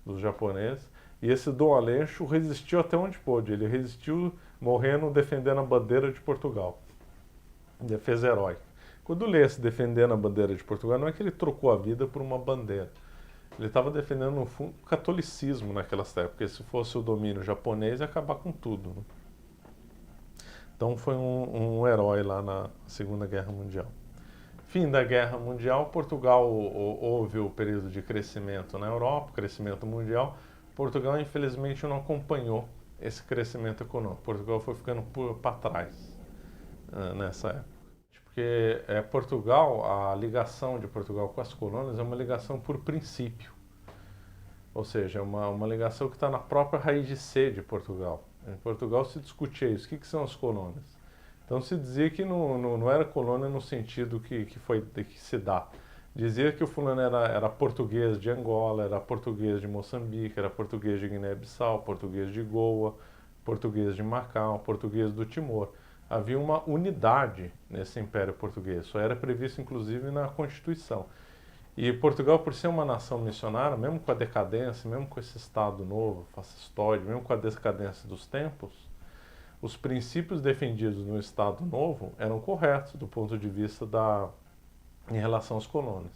dos japoneses. E esse Dom Aleixo resistiu até onde pôde. Ele resistiu morrendo defendendo a bandeira de Portugal. Defesa heróica. Quando lê se defendendo a bandeira de Portugal, não é que ele trocou a vida por uma bandeira. Ele estava defendendo, no fundo, o catolicismo naquelas épocas, porque se fosse o domínio japonês, ia acabar com tudo. Né? Então foi um herói lá na Segunda Guerra Mundial. Fim da Guerra Mundial, Portugal houve o período de crescimento na Europa, crescimento mundial. Portugal, infelizmente, não acompanhou esse crescimento econômico. Portugal foi ficando para trás nessa época. Porque Portugal, a ligação de Portugal com as colônias é uma ligação por princípio. Ou seja, é uma ligação que está na própria raiz de ser de Portugal. Em Portugal se discutia isso. O que são as colônias? Então se dizia que não era colônia no sentido que se dá. Dizia que o fulano era português de Angola, era português de Moçambique, era português de Guiné-Bissau, português de Goa, português de Macau, português do Timor. Havia uma unidade nesse Império Português. Isso era previsto, inclusive, na Constituição. E Portugal, por ser uma nação missionária, mesmo com a decadência, mesmo com esse Estado novo, fascistoide, mesmo com a decadência dos tempos, os princípios defendidos no Estado novo eram corretos do ponto de vista em relação às colônias.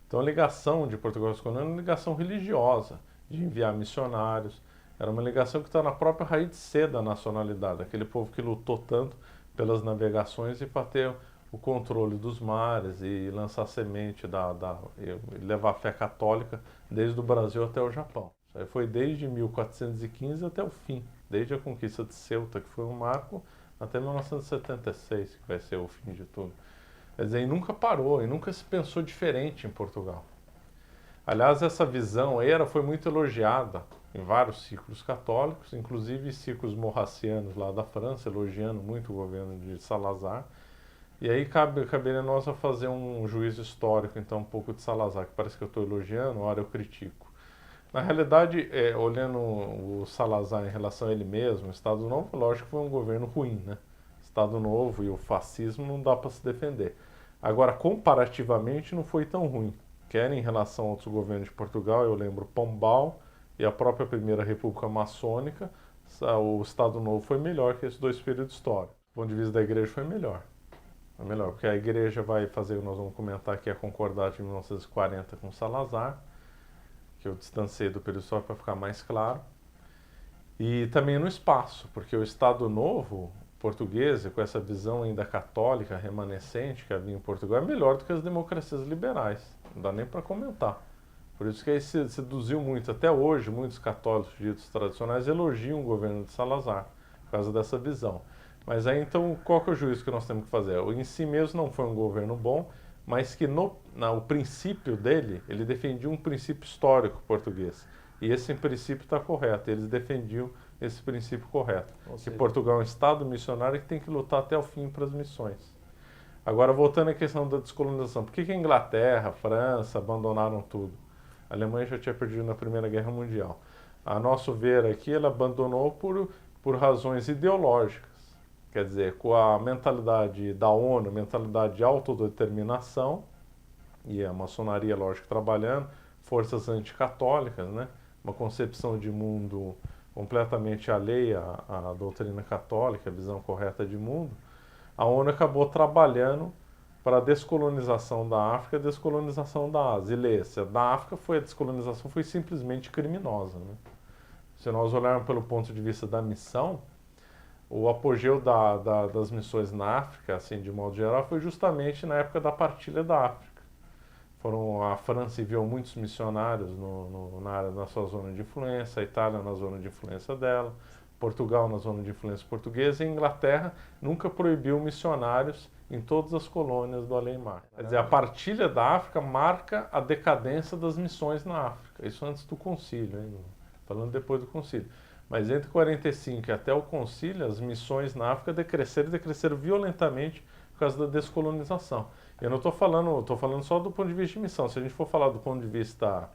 Então a ligação de Portugal às colônias era uma ligação religiosa, de enviar missionários, era uma ligação que está na própria raiz de ser da nacionalidade, aquele povo que lutou tanto pelas navegações e para ter o controle dos mares e lançar semente e levar a fé católica desde o Brasil até o Japão. Isso aí foi desde 1415 até o fim, desde a conquista de Ceuta, que foi um marco, até 1976, que vai ser o fim de tudo. Quer dizer, e nunca parou, e nunca se pensou diferente em Portugal. Aliás, essa visão foi muito elogiada em vários círculos católicos, inclusive círculos morracianos lá da França, elogiando muito o governo de Salazar. E aí caberia nós a fazer um juízo histórico, então, um pouco de Salazar, que parece que eu estou elogiando, ora eu critico. Na realidade, olhando o Salazar em relação a ele mesmo, o Estado Novo, lógico que foi um governo ruim, né? Estado Novo e o fascismo não dá para se defender. Agora, comparativamente, não foi tão ruim. Quer em relação a outros governos de Portugal, eu lembro Pombal e a própria Primeira República Maçônica, o Estado Novo foi melhor que esses dois períodos históricos. Do ponto de vista da igreja foi melhor. É melhor, porque a igreja vai fazer, nós vamos comentar aqui a concordata de 1940 com Salazar, que eu distanciei do período histórico para ficar mais claro. E também no espaço, porque o Estado Novo português, com essa visão ainda católica, remanescente que havia em Portugal, é melhor do que as democracias liberais. Não dá nem para comentar. Por isso que aí se seduziu muito. Até hoje, muitos católicos ditos tradicionais elogiam o governo de Salazar, por causa dessa visão. Mas aí então, qual que é o juízo que nós temos que fazer? Em si mesmo não foi um governo bom, mas que o princípio dele, ele defendia um princípio histórico português. E esse princípio está correto. Eles defendiam esse princípio correto. Que seja, Portugal é um Estado missionário que tem que lutar até o fim para as missões. Agora, voltando à questão da descolonização, por que a Inglaterra, a França abandonaram tudo? A Alemanha já tinha perdido na Primeira Guerra Mundial. A nosso ver aqui, ela abandonou por razões ideológicas. Quer dizer, com a mentalidade da ONU, mentalidade de autodeterminação, e a maçonaria, lógico, trabalhando, forças anticatólicas, né? Uma concepção de mundo completamente alheia à doutrina católica, a visão correta de mundo, a ONU acabou trabalhando para a descolonização da África e a descolonização da Ásia. E lê-se, da África a descolonização foi simplesmente criminosa. Né? Se nós olharmos pelo ponto de vista da missão, o apogeu das missões na África, assim, de modo geral, foi justamente na época da partilha da África. A França enviou muitos missionários na sua zona de influência, a Itália na zona de influência dela, Portugal na zona de influência portuguesa, e a Inglaterra nunca proibiu missionários em todas as colônias do além-mar. Quer dizer, a partilha da África marca a decadência das missões na África. Isso antes do concílio, hein? Falando depois do concílio. Mas entre 45 e até o concílio, as missões na África decresceram violentamente por causa da descolonização. Eu não estou falando só do ponto de vista de missão. Se a gente for falar do ponto de vista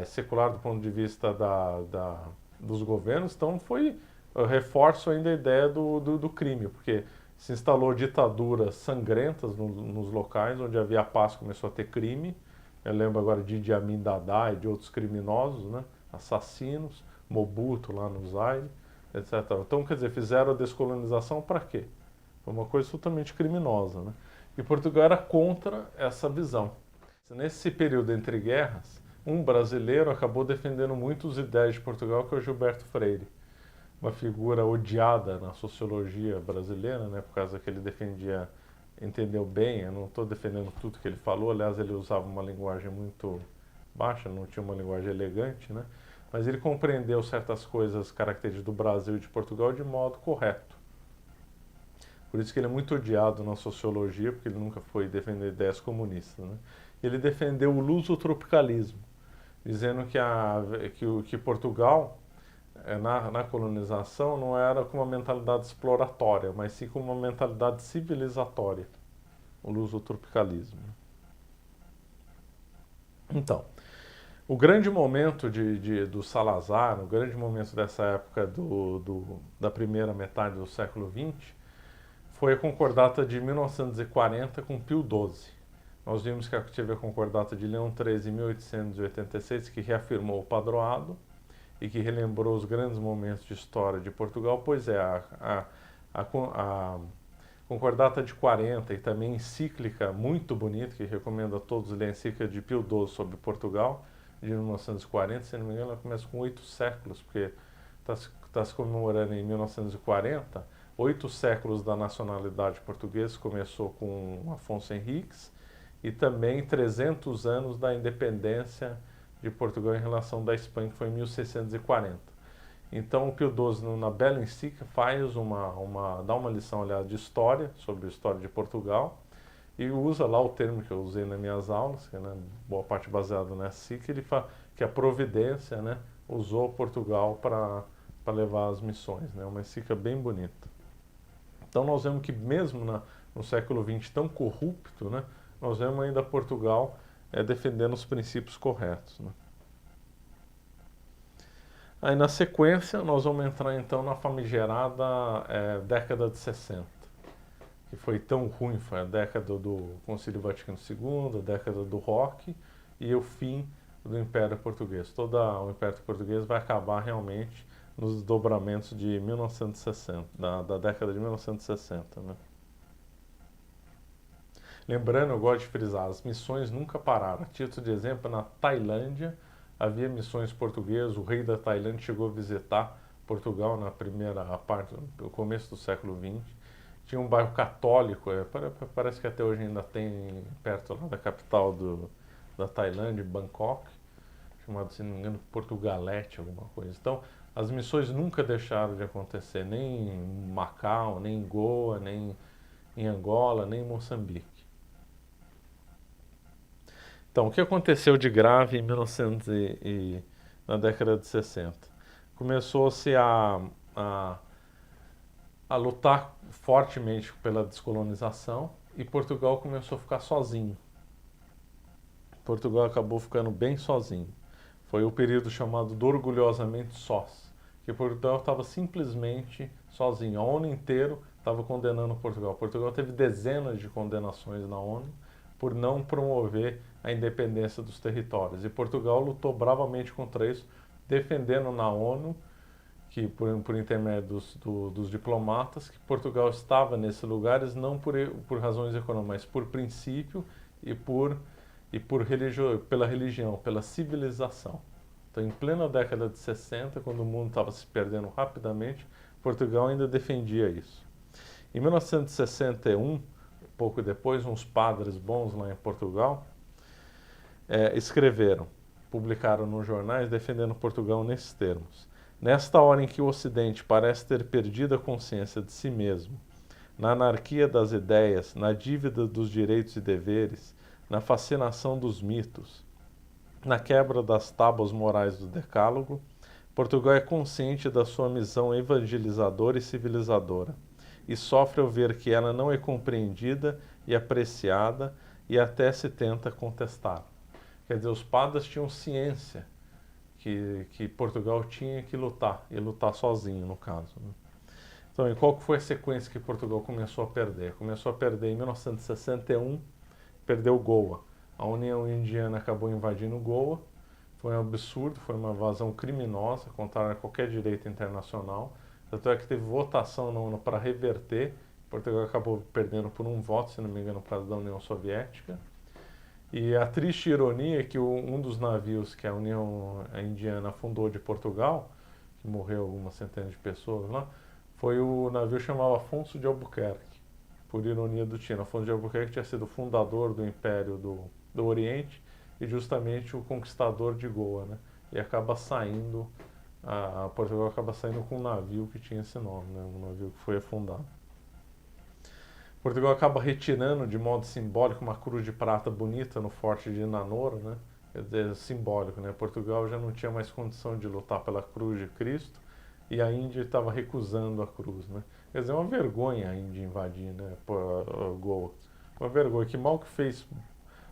secular, do ponto de vista dos governos, então eu reforço ainda a ideia do crime, porque se instalou ditaduras sangrentas nos locais onde havia paz, começou a ter crime. Eu lembro agora de Idi Amin Dada e de outros criminosos, né? Assassinos, Mobutu lá no Zaire, etc. Então, quer dizer, fizeram a descolonização para quê? Foi uma coisa totalmente criminosa, né? E Portugal era contra essa visão. Nesse período entre guerras, um brasileiro acabou defendendo muito os ideias de Portugal, que é o Gilberto Freire. Uma figura odiada na sociologia brasileira, né, por causa que ele entendeu bem, eu não estou defendendo tudo que ele falou, aliás, ele usava uma linguagem muito baixa, não tinha uma linguagem elegante, né? Mas ele compreendeu certas coisas características do Brasil e de Portugal de modo correto. Por isso que ele é muito odiado na sociologia, porque ele nunca foi defender ideias comunistas. Né? Ele defendeu o lusotropicalismo, dizendo que Portugal, na colonização, não era com uma mentalidade exploratória, mas sim com uma mentalidade civilizatória, o lusotropicalismo. Então, o grande momento do Salazar, o grande momento dessa época da primeira metade do século XX, foi a concordata de 1940 com Pio XII. Nós vimos que teve a concordata de Leão XIII em 1886, que reafirmou o padroado e que relembrou os grandes momentos de história de Portugal. Pois é, a concordata de 40 e também encíclica muito bonita, que recomendo a todos lerem, a encíclica de Pio XII sobre Portugal, de 1940, se não me engano, ela começa com 8 séculos, porque está se comemorando em 1940, 8 séculos da nacionalidade portuguesa, começou com Afonso Henriques, e também 300 anos da independência de Portugal em relação da Espanha, que foi em 1640. Então o Pio XII, na bela encíclica, dá uma lição, aliás, de história, sobre a história de Portugal, e usa lá o termo que eu usei nas minhas aulas, que é, né, boa parte baseado nessa encíclica, ele fala que a Providência, né, usou Portugal para levar as missões, né, uma encíclica bem bonita. Então nós vemos que mesmo no século XX tão corrupto, né, nós vemos ainda Portugal defendendo os princípios corretos. Né. Aí na sequência nós vamos entrar então na famigerada década de 60, que foi tão ruim, foi a década do Concílio Vaticano II, a década do rock e o fim do Império Português. Todo o Império Português vai acabar realmente nos desdobramentos de 1960, da década de 1960. Né? Lembrando, eu gosto de frisar, as missões nunca pararam. A título de exemplo, na Tailândia havia missões portuguesas, o rei da Tailândia chegou a visitar Portugal na primeira parte, no começo do século XX. Tinha um bairro católico, parece que até hoje ainda tem, perto lá da capital da Tailândia, Bangkok, chamado, se não me engano, Portugalete, alguma coisa. Então, as missões nunca deixaram de acontecer, nem em Macau, nem em Goa, nem em Angola, nem em Moçambique. Então, o que aconteceu de grave na década de 60? começou-se a, a lutar fortemente pela descolonização e Portugal começou a ficar sozinho. Portugal acabou ficando bem sozinho. Foi o período chamado do orgulhosamente sós, que Portugal estava simplesmente sozinho. A ONU inteiro estava condenando Portugal. Portugal teve dezenas de condenações na ONU por não promover a independência dos territórios. E Portugal lutou bravamente contra isso, defendendo na ONU, que por intermédio dos diplomatas, que Portugal estava nesses lugares não por razões econômicas, mas por princípio e pela religião, pela civilização. Então, em plena década de 60, quando o mundo estava se perdendo rapidamente, Portugal ainda defendia isso. Em 1961, pouco depois, uns padres bons lá em Portugal escreveram, publicaram nos jornais defendendo Portugal nesses termos. Nesta hora em que o Ocidente parece ter perdido a consciência de si mesmo, na anarquia das ideias, na dívida dos direitos e deveres, na fascinação dos mitos, na quebra das tábuas morais do Decálogo, Portugal é consciente da sua missão evangelizadora e civilizadora e sofre ao ver que ela não é compreendida e apreciada e até se tenta contestar. Quer dizer, os padres tinham ciência que Portugal tinha que lutar, e lutar sozinho, no caso. Né? Então, qual que foi a sequência que Portugal começou a perder? Começou a perder em 1961, perdeu Goa. A União Indiana acabou invadindo Goa, foi um absurdo, foi uma invasão criminosa, contrária a qualquer direito internacional. Tanto é que teve votação na ONU para reverter, Portugal acabou perdendo por um voto, se não me engano, para a da União Soviética. E a triste ironia é que um dos navios que a União Indiana fundou de Portugal, que morreu algumas centenas de pessoas lá, foi o navio chamado Afonso de Albuquerque. Por ironia do destino, Afonso de Albuquerque tinha sido o fundador do Império do Oriente e justamente o conquistador de Goa, né? E acaba saindo, Portugal acaba saindo com um navio que tinha esse nome, né? Um navio que foi afundado. Portugal acaba retirando de modo simbólico uma cruz de prata bonita no forte de Nanoro, né? Quer dizer, simbólico, né? Portugal já não tinha mais condição de lutar pela cruz de Cristo e a Índia estava recusando a cruz, né? Quer dizer, é uma vergonha a Índia invadir, né? Goa. Uma vergonha. Que mal que fez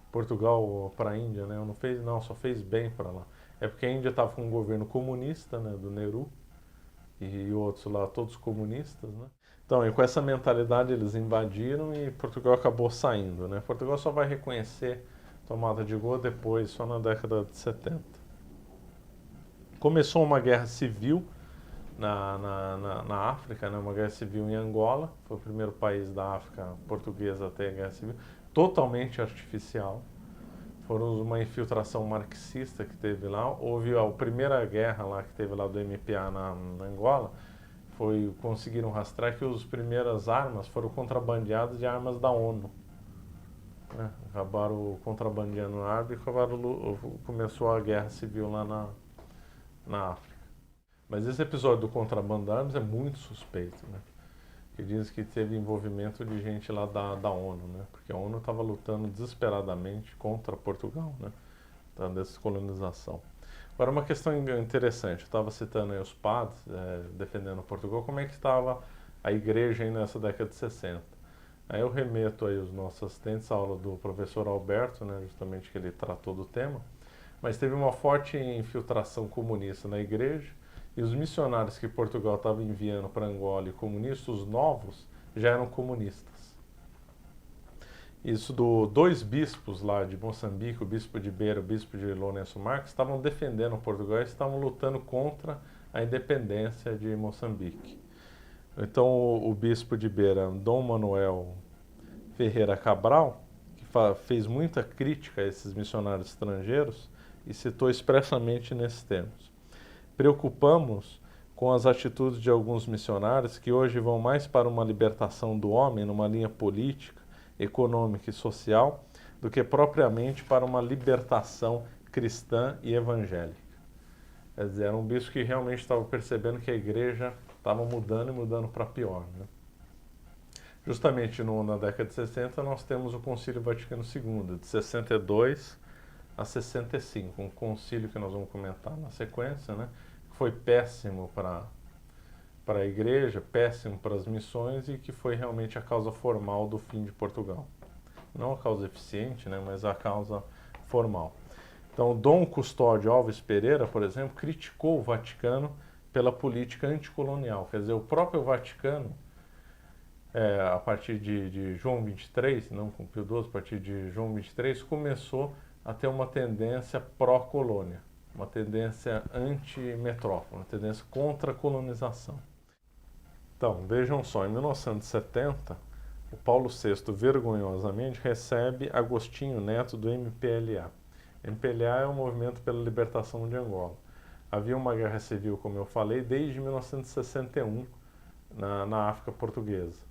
Portugal para a Índia, né? Não fez, não, só fez bem para lá. É porque a Índia estava com um governo comunista, né? Do Nehru e outros lá, todos comunistas, né? Então, e com essa mentalidade eles invadiram e Portugal acabou saindo, né? Portugal só vai reconhecer a tomada de Goa depois, só na década de 70. Começou uma guerra civil na África, né? Uma guerra civil em Angola, foi o primeiro país da África portuguesa a ter guerra civil, totalmente artificial. Foram uma infiltração marxista que teve lá. Houve a primeira guerra lá que teve lá do MPA na Angola, conseguiram rastrear que as primeiras armas foram contrabandeadas de armas da ONU. Né? Acabaram contrabandeando armas e começou a guerra civil lá na África. Mas esse episódio do contrabando de armas é muito suspeito, né? Que diz que teve envolvimento de gente lá da ONU, né? Porque a ONU estava lutando desesperadamente contra Portugal, né? Da descolonização. Agora, uma questão interessante, eu estava citando aí os padres defendendo Portugal, como é que estava a igreja aí nessa década de 60. Aí eu remeto aí os nossos assistentes à aula do professor Alberto, né, justamente que ele tratou do tema, mas teve uma forte infiltração comunista na igreja e os missionários que Portugal estava enviando para Angola e comunistas, os novos, já eram comunistas. Isso dois bispos lá de Moçambique, o bispo de Beira e o bispo de Lourenço Marques, estavam defendendo Portugal e estavam lutando contra a independência de Moçambique. Então o bispo de Beira, Dom Manuel Ferreira Cabral, que fez muita crítica a esses missionários estrangeiros e citou expressamente nesses termos. Preocupamos com as atitudes de alguns missionários que hoje vão mais para uma libertação do homem numa linha política, econômica e social, do que propriamente para uma libertação cristã e evangélica. Quer dizer, era um bispo que realmente estava percebendo que a igreja estava mudando e mudando para pior. Né? Justamente na década de 60 nós temos o Concílio Vaticano II, de 62 a 65, um concílio que nós vamos comentar na sequência, né? foi péssimo para a igreja, péssimo para as missões e que foi realmente a causa formal do fim de Portugal. Não a causa eficiente, né, mas a causa formal. Então, Dom Custódio Alves Pereira, por exemplo, criticou o Vaticano pela política anticolonial. Quer dizer, o próprio Vaticano, a partir de João XXIII, não com Pio XII, a partir de João XXIII, começou a ter uma tendência pró-colônia, uma tendência anti-metrópole, uma tendência contra a colonização. Então, vejam só, em 1970, o Paulo VI, vergonhosamente, recebe Agostinho Neto do MPLA. MPLA é o Movimento pela Libertação de Angola. Havia uma guerra civil, como eu falei, desde 1961 na África Portuguesa.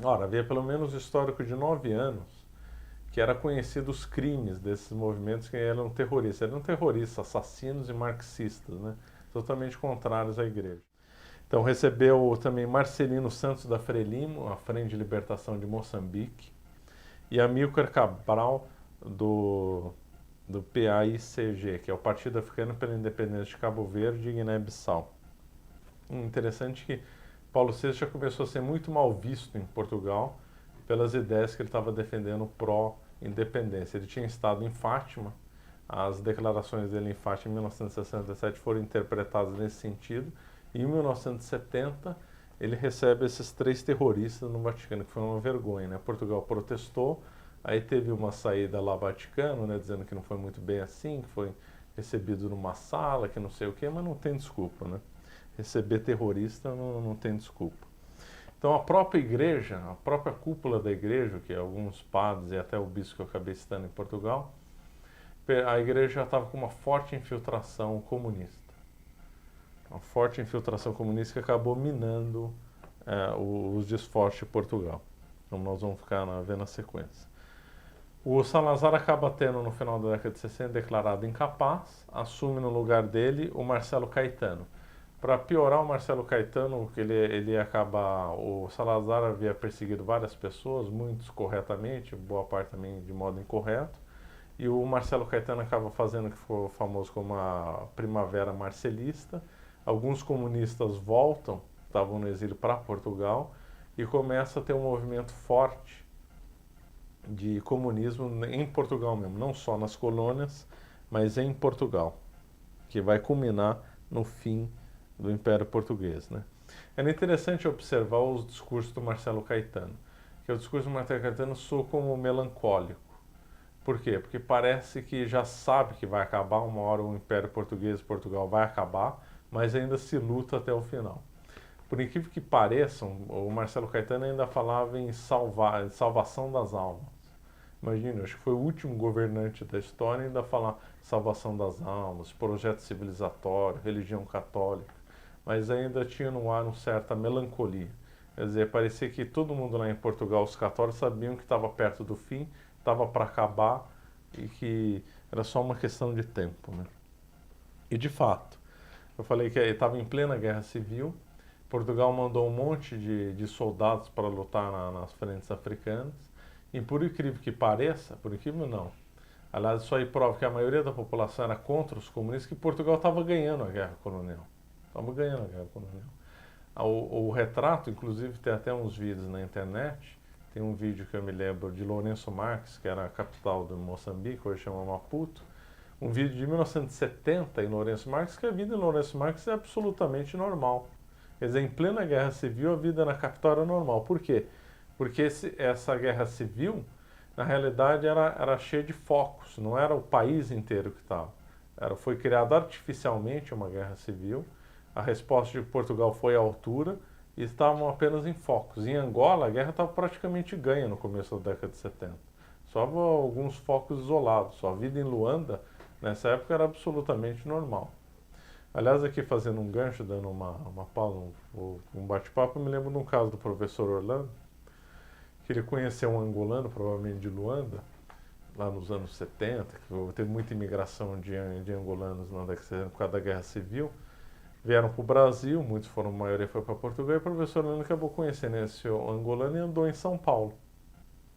Ora, havia pelo menos um histórico de 9 anos que era conhecido os crimes desses movimentos que eram terroristas. Eram terroristas, assassinos e marxistas, né? Totalmente contrários à igreja. Então recebeu também Marcelino Santos da Frelimo, a Frente de Libertação de Moçambique, e Amílcar Cabral do PAICG, que é o Partido Africano pela Independência de Cabo Verde e Guiné-Bissau. Interessante que Paulo VI já começou a ser muito mal visto em Portugal pelas ideias que ele estava defendendo pró-independência. Ele tinha estado em Fátima, as declarações dele em Fátima em 1967 foram interpretadas nesse sentido, e em 1970 ele recebe esses 3 terroristas no Vaticano, que foi uma vergonha, né? Portugal protestou, aí teve uma saída lá Vaticano, né, dizendo que não foi muito bem assim, que foi recebido numa sala, que não sei o quê, mas não tem desculpa, né? Receber terrorista não tem desculpa. Então a própria igreja, a própria cúpula da igreja, que alguns padres e até o bispo que eu acabei citando em Portugal, a igreja já estava com uma forte infiltração comunista. Uma forte infiltração comunista que acabou minando os esforços de Portugal. Como nós vamos ficar vendo na sequência. O Salazar acaba tendo, no final da década de 60, declarado incapaz, assume no lugar dele o Marcelo Caetano. Para piorar o Marcelo Caetano, o Salazar havia perseguido várias pessoas, muitos corretamente, boa parte também de modo incorreto, e o Marcelo Caetano acaba fazendo o que ficou famoso como a Primavera Marcelista. Alguns comunistas voltam, estavam no exílio, para Portugal, e começa a ter um movimento forte de comunismo em Portugal mesmo, não só nas colônias, mas em Portugal, que vai culminar no fim do Império Português, né? Era interessante observar os discursos do Marcelo Caetano, que o discurso do Marcelo Caetano soa como melancólico. Por quê? Porque parece que já sabe que vai acabar, uma hora o Império Português, Portugal vai acabar, mas ainda se luta até o final. Por incrível que pareça, o Marcelo Caetano ainda falava em salvação das almas. Imagina, acho que foi o último governante da história a ainda falar salvação das almas, projeto civilizatório, religião católica, mas ainda tinha no ar uma certa melancolia. Quer dizer, parecia que todo mundo lá em Portugal, os católicos, sabiam que estava perto do fim, estava para acabar e que era só uma questão de tempo, né? E de fato, eu falei que estava em plena guerra civil, Portugal mandou um monte de soldados para lutar nas frentes africanas, e por incrível que pareça, por incrível não, aliás, isso aí prova que a maioria da população era contra os comunistas, que Portugal estava ganhando a guerra colonial. Estava ganhando a guerra colonial. O retrato, inclusive, tem até uns vídeos na internet. Tem um vídeo que eu me lembro de Lourenço Marques, que era a capital de Moçambique, hoje chama Maputo. Um vídeo de 1970 em Lourenço Marques, que a vida em Lourenço Marques é absolutamente normal. Quer dizer, em plena guerra civil, a vida na capital era normal. Por quê? Porque essa guerra civil, na realidade, era cheia de focos, não era o país inteiro que estava. Foi criada artificialmente uma guerra civil, a resposta de Portugal foi à altura e estavam apenas em focos. Em Angola, a guerra estava praticamente ganha no começo da década de 70. Só alguns focos isolados. A vida em Luanda, nessa época, era absolutamente normal. Aliás, aqui fazendo um gancho, dando uma pausa, um bate-papo, eu me lembro de um caso do professor Orlando, que ele conheceu um angolano, provavelmente de Luanda, lá nos anos 70, que teve muita imigração de angolanos na década de 70 por causa da Guerra Civil. Vieram para o Brasil, muitos foram, a maioria foi para Portugal, e o professor Orlando acabou conhecendo esse angolano e andou em São Paulo.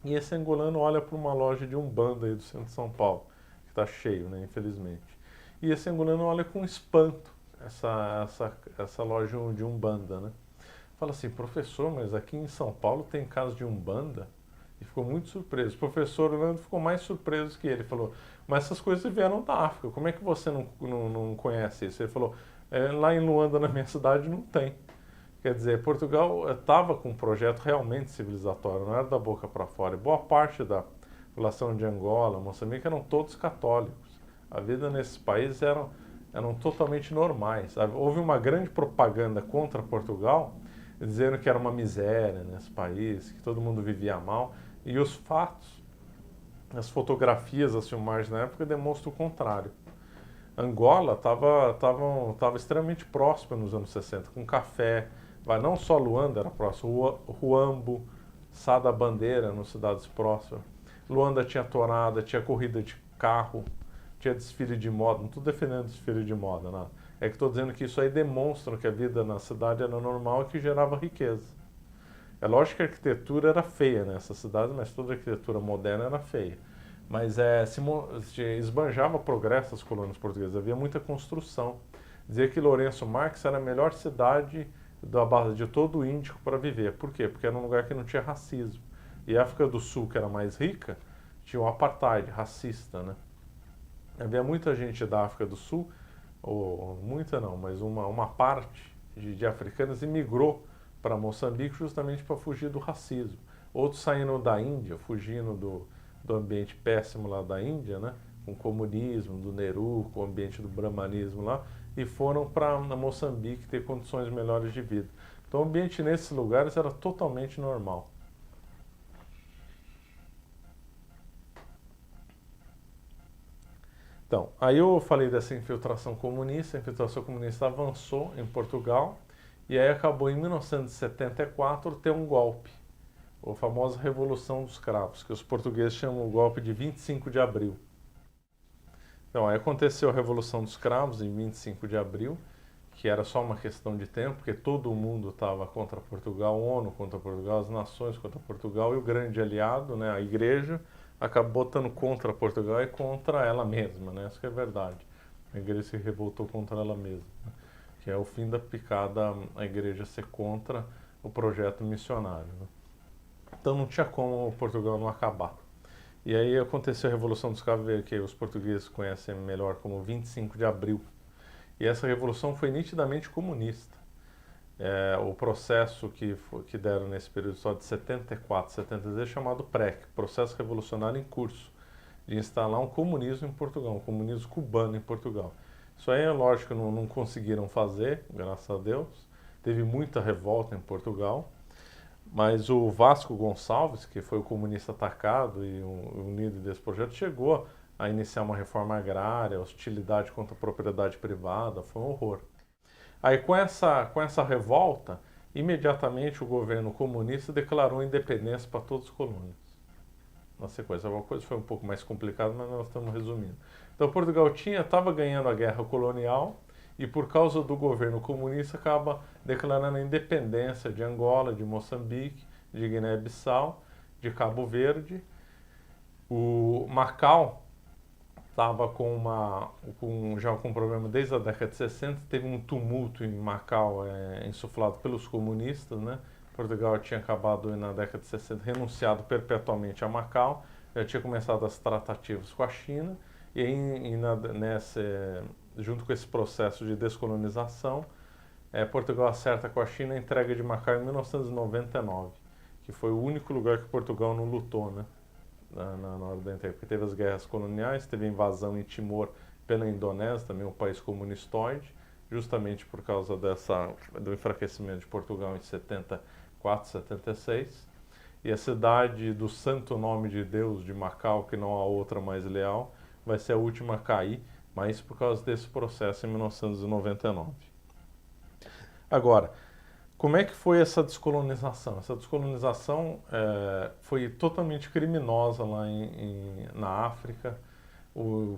E esse angolano olha para uma loja de Umbanda aí do centro de São Paulo, que está cheio, né, infelizmente. E esse angolano olha com espanto. essa loja de Umbanda, né? Fala assim, professor, mas aqui em São Paulo tem casa de Umbanda? E ficou muito surpreso. O professor Orlando ficou mais surpreso que ele. Falou, mas essas coisas vieram da África, como é que você não conhece isso? Ele falou, lá em Luanda, na minha cidade, não tem. Quer dizer, Portugal estava com um projeto realmente civilizatório, não era da boca para fora. E boa parte da população de Angola, Moçambique, eram todos católicos. A vida nesses países eram totalmente normais. Houve uma grande propaganda contra Portugal, dizendo que era uma miséria nesse país, que todo mundo vivia mal. E os fatos, as fotografias, as filmagens na época demonstram o contrário. Angola estava extremamente próspera nos anos 60, com café. Não só Luanda era próximo, Huambo, Sá da Bandeira, nas cidades próximas. Luanda tinha tourada, tinha corrida de carro, tinha desfile de moda. Não estou defendendo desfile de moda, nada. É que estou dizendo que isso aí demonstra que a vida na cidade era normal e que gerava riqueza. É lógico que a arquitetura era feia nessa cidade, mas toda arquitetura moderna era feia. Mas se esbanjava progresso as colônias portuguesas, havia muita construção. Dizia que Lourenço Marques era a melhor cidade da base de todo o Índico para viver. Por quê? Porque era um lugar que não tinha racismo. E a África do Sul, que era mais rica, tinha o apartheid racista, né? Havia muita gente da África do Sul, ou muita não, mas uma parte de africanos imigrou para Moçambique justamente para fugir do racismo. Outros saindo da Índia, fugindo do ambiente péssimo lá da Índia, né? Com o comunismo, do Nehru, com o ambiente do brahmanismo lá, e foram para Moçambique ter condições melhores de vida. Então o ambiente nesses lugares era totalmente normal. Então, aí eu falei dessa infiltração comunista, a infiltração comunista avançou em Portugal, e aí acabou em 1974 ter um golpe, a famosa Revolução dos Cravos, que os portugueses chamam o golpe de 25 de abril. Então, aí aconteceu a Revolução dos Cravos em 25 de abril, que era só uma questão de tempo, porque todo mundo estava contra Portugal, a ONU contra Portugal, as nações contra Portugal, e o grande aliado, né, a Igreja, acabou estando contra Portugal e contra ela mesma, né? Isso que é verdade. A Igreja se revoltou contra ela mesma, né? Que é o fim da picada a Igreja ser contra o projeto missionário, né? Então não tinha como Portugal não acabar. E aí aconteceu a Revolução dos Cravos, que os portugueses conhecem melhor como 25 de abril. E essa revolução foi nitidamente comunista. O processo que deram nesse período só de 74, 76 é chamado PREC, Processo Revolucionário em Curso, de instalar um comunismo em Portugal, um comunismo cubano em Portugal. Isso aí é lógico que não conseguiram fazer, graças a Deus. Teve muita revolta em Portugal, mas o Vasco Gonçalves, que foi o comunista atacado e o líder desse projeto, chegou a iniciar uma reforma agrária, hostilidade contra a propriedade privada, foi um horror. Aí com essa revolta, imediatamente o governo comunista declarou independência para todos os colônias. Na sequência, uma coisa foi um pouco mais complicada, mas nós estamos resumindo. Então Portugal estava ganhando a guerra colonial e por causa do governo comunista acaba declarando a independência de Angola, de Moçambique, de Guiné-Bissau, de Cabo Verde. O Macau estava já com um problema desde a década de 60, teve um tumulto em Macau insuflado pelos comunistas, né? Portugal tinha acabado na década de 60, renunciado perpetuamente a Macau, já tinha começado as tratativas com a China, e aí, junto com esse processo de descolonização, Portugal acerta com a China a entrega de Macau em 1999, que foi o único lugar que Portugal não lutou, né? Na hora da entrega, porque teve as guerras coloniais, teve a invasão em Timor pela Indonésia, também um país comunistoide, justamente por causa do enfraquecimento de Portugal em 74, 76, e a cidade do Santo Nome de Deus de Macau, que não há outra mais leal, vai ser a última a cair, mas por causa desse processo em 1999. Agora, como é que foi essa descolonização? Essa descolonização foi totalmente criminosa lá na África.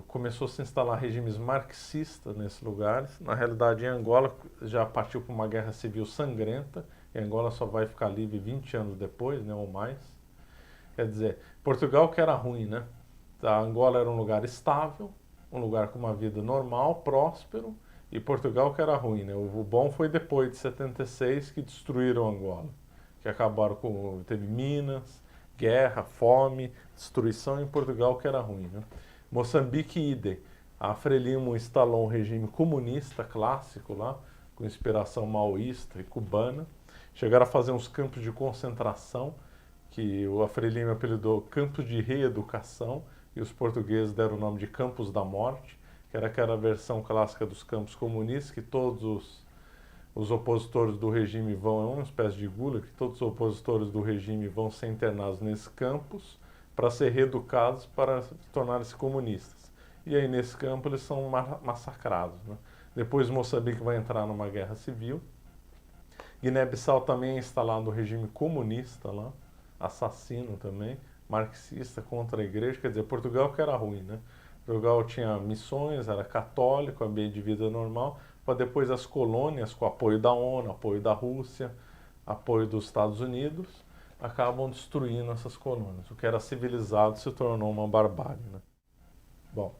Começou a se instalar regimes marxistas nesses lugares. Na realidade, em Angola já partiu para uma guerra civil sangrenta. E Angola só vai ficar livre 20 anos depois, né, ou mais. Quer dizer, Portugal que era ruim, né? A Angola era um lugar estável, um lugar com uma vida normal, próspero, e Portugal que era ruim, né? O bom foi depois de 76 que destruíram Angola, que acabaram com, teve minas, guerra, fome, destruição em Portugal que era ruim, né? Moçambique, idem. A Frelimo instalou um regime comunista clássico lá, com inspiração maoísta e cubana. Chegaram a fazer uns campos de concentração, que o Frelimo apelidou campos de reeducação, e os portugueses deram o nome de Campos da Morte, que era aquela versão clássica dos campos comunistas, que todos os opositores do regime vão, é uma espécie de gulag, que todos os opositores do regime vão ser internados nesses campos para ser reeducados para tornarem-se comunistas. E aí nesse campo eles são massacrados, né? Depois Moçambique vai entrar numa guerra civil. Guiné-Bissau também é instalado um regime comunista lá, assassino também, marxista contra a igreja, quer dizer, Portugal que era ruim, né? Portugal tinha missões, era católico, ambiente de vida normal, para depois as colônias, com apoio da ONU, apoio da Rússia, apoio dos Estados Unidos, acabam destruindo essas colônias. O que era civilizado se tornou uma barbárie, né? Bom,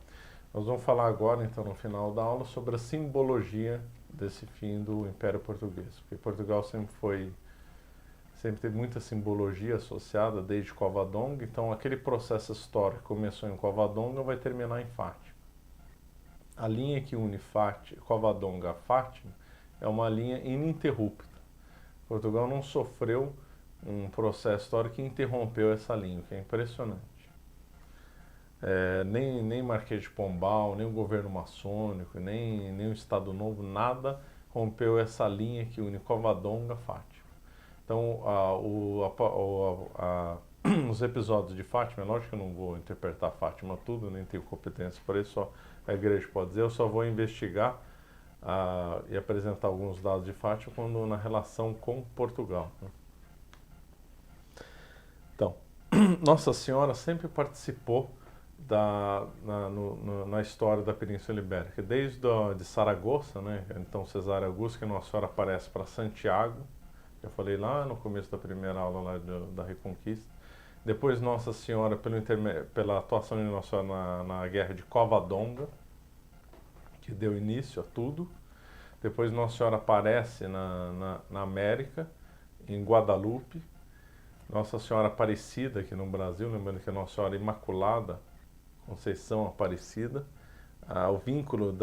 nós vamos falar agora, então, no final da aula, sobre a simbologia desse fim do Império Português, porque Portugal sempre teve muita simbologia associada desde Covadonga, então aquele processo histórico que começou em Covadonga vai terminar em Fátima. A linha que une Covadonga a Fátima é uma linha ininterrupta. Portugal não sofreu um processo histórico que interrompeu essa linha, o que é impressionante. Nem Marquês de Pombal, nem o governo maçônico, nem o Estado Novo, nada rompeu essa linha que une Covadonga a Fátima. Então, os episódios de Fátima, é lógico que eu não vou interpretar Fátima tudo, nem tenho competência para isso, só a igreja pode dizer, eu só vou investigar e apresentar alguns dados de Fátima quando na relação com Portugal, né? Então, Nossa Senhora sempre participou na história da Península Ibérica, desde de Saragoça, né? Então Cesária Augusta, que Nossa Senhora aparece para Santiago, eu falei lá no começo da primeira aula lá da Reconquista. Depois Nossa Senhora pela atuação de Nossa Senhora na Guerra de Covadonga, que deu início a tudo. Depois Nossa Senhora aparece na América, em Guadalupe. Nossa Senhora Aparecida aqui no Brasil, lembrando que é Nossa Senhora Imaculada, Conceição Aparecida. O vínculo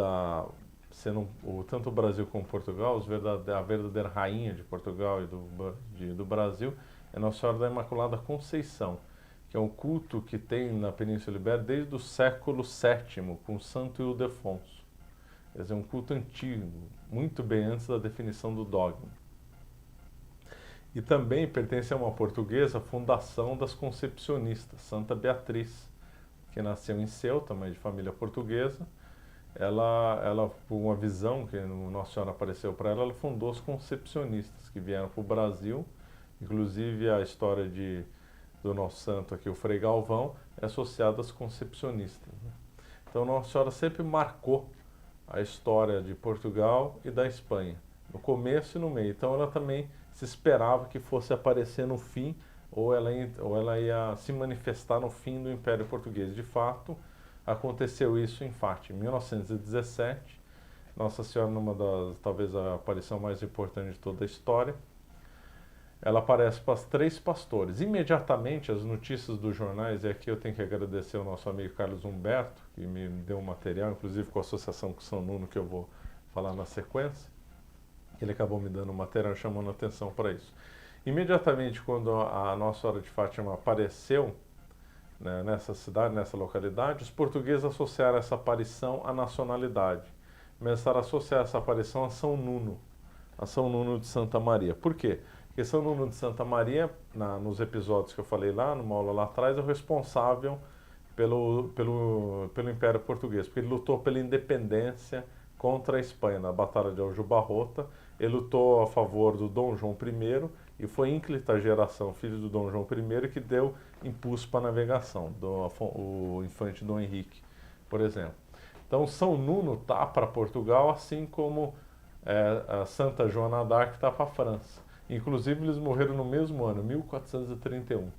tanto o Brasil como Portugal, a verdadeira rainha de Portugal e do Brasil é Nossa Senhora da Imaculada Conceição, que é um culto que tem na Península Ibérica desde o século VII, com Santo Ildefonso. Quer dizer, um culto antigo, muito bem antes da definição do dogma. E também pertence a uma portuguesa, a fundação das Concepcionistas, Santa Beatriz, que nasceu em Ceuta, mas de família portuguesa. Ela, por uma visão que Nossa Senhora apareceu para ela fundou os Concepcionistas, que vieram para o Brasil. Inclusive a história do nosso santo aqui, o Frei Galvão, é associada às Concepcionistas, né? Então Nossa Senhora sempre marcou a história de Portugal e da Espanha, no começo e no meio. Então ela também se esperava que fosse aparecer no fim, ou ela ia se manifestar no fim do Império Português. De fato, aconteceu isso em Fátima, em 1917. Nossa Senhora, numa talvez a aparição mais importante de toda a história, ela aparece para os 3 pastores. Imediatamente, as notícias dos jornais, e aqui eu tenho que agradecer ao nosso amigo Carlos Humberto, que me deu um material, inclusive com a associação com São Nuno, que eu vou falar na sequência. Ele acabou me dando um material chamando a atenção para isso. Imediatamente, quando a Nossa Senhora de Fátima apareceu, né, nessa cidade, nessa localidade, os portugueses associaram essa aparição à nacionalidade. Começaram a associar essa aparição a São Nuno de Santa Maria. Por quê? Porque São Nuno de Santa Maria, nos episódios que eu falei lá, numa aula lá atrás, é o responsável pelo Império Português, porque ele lutou pela independência contra a Espanha, na Batalha de Aljubarrota. Ele lutou a favor do Dom João I e foi ínclita geração, filho do Dom João I, que deu impulso para a navegação, o infante Dom Henrique, por exemplo. Então São Nuno está para Portugal, assim como a Santa Joana d'Arc está para a França. Inclusive eles morreram no mesmo ano, 1431.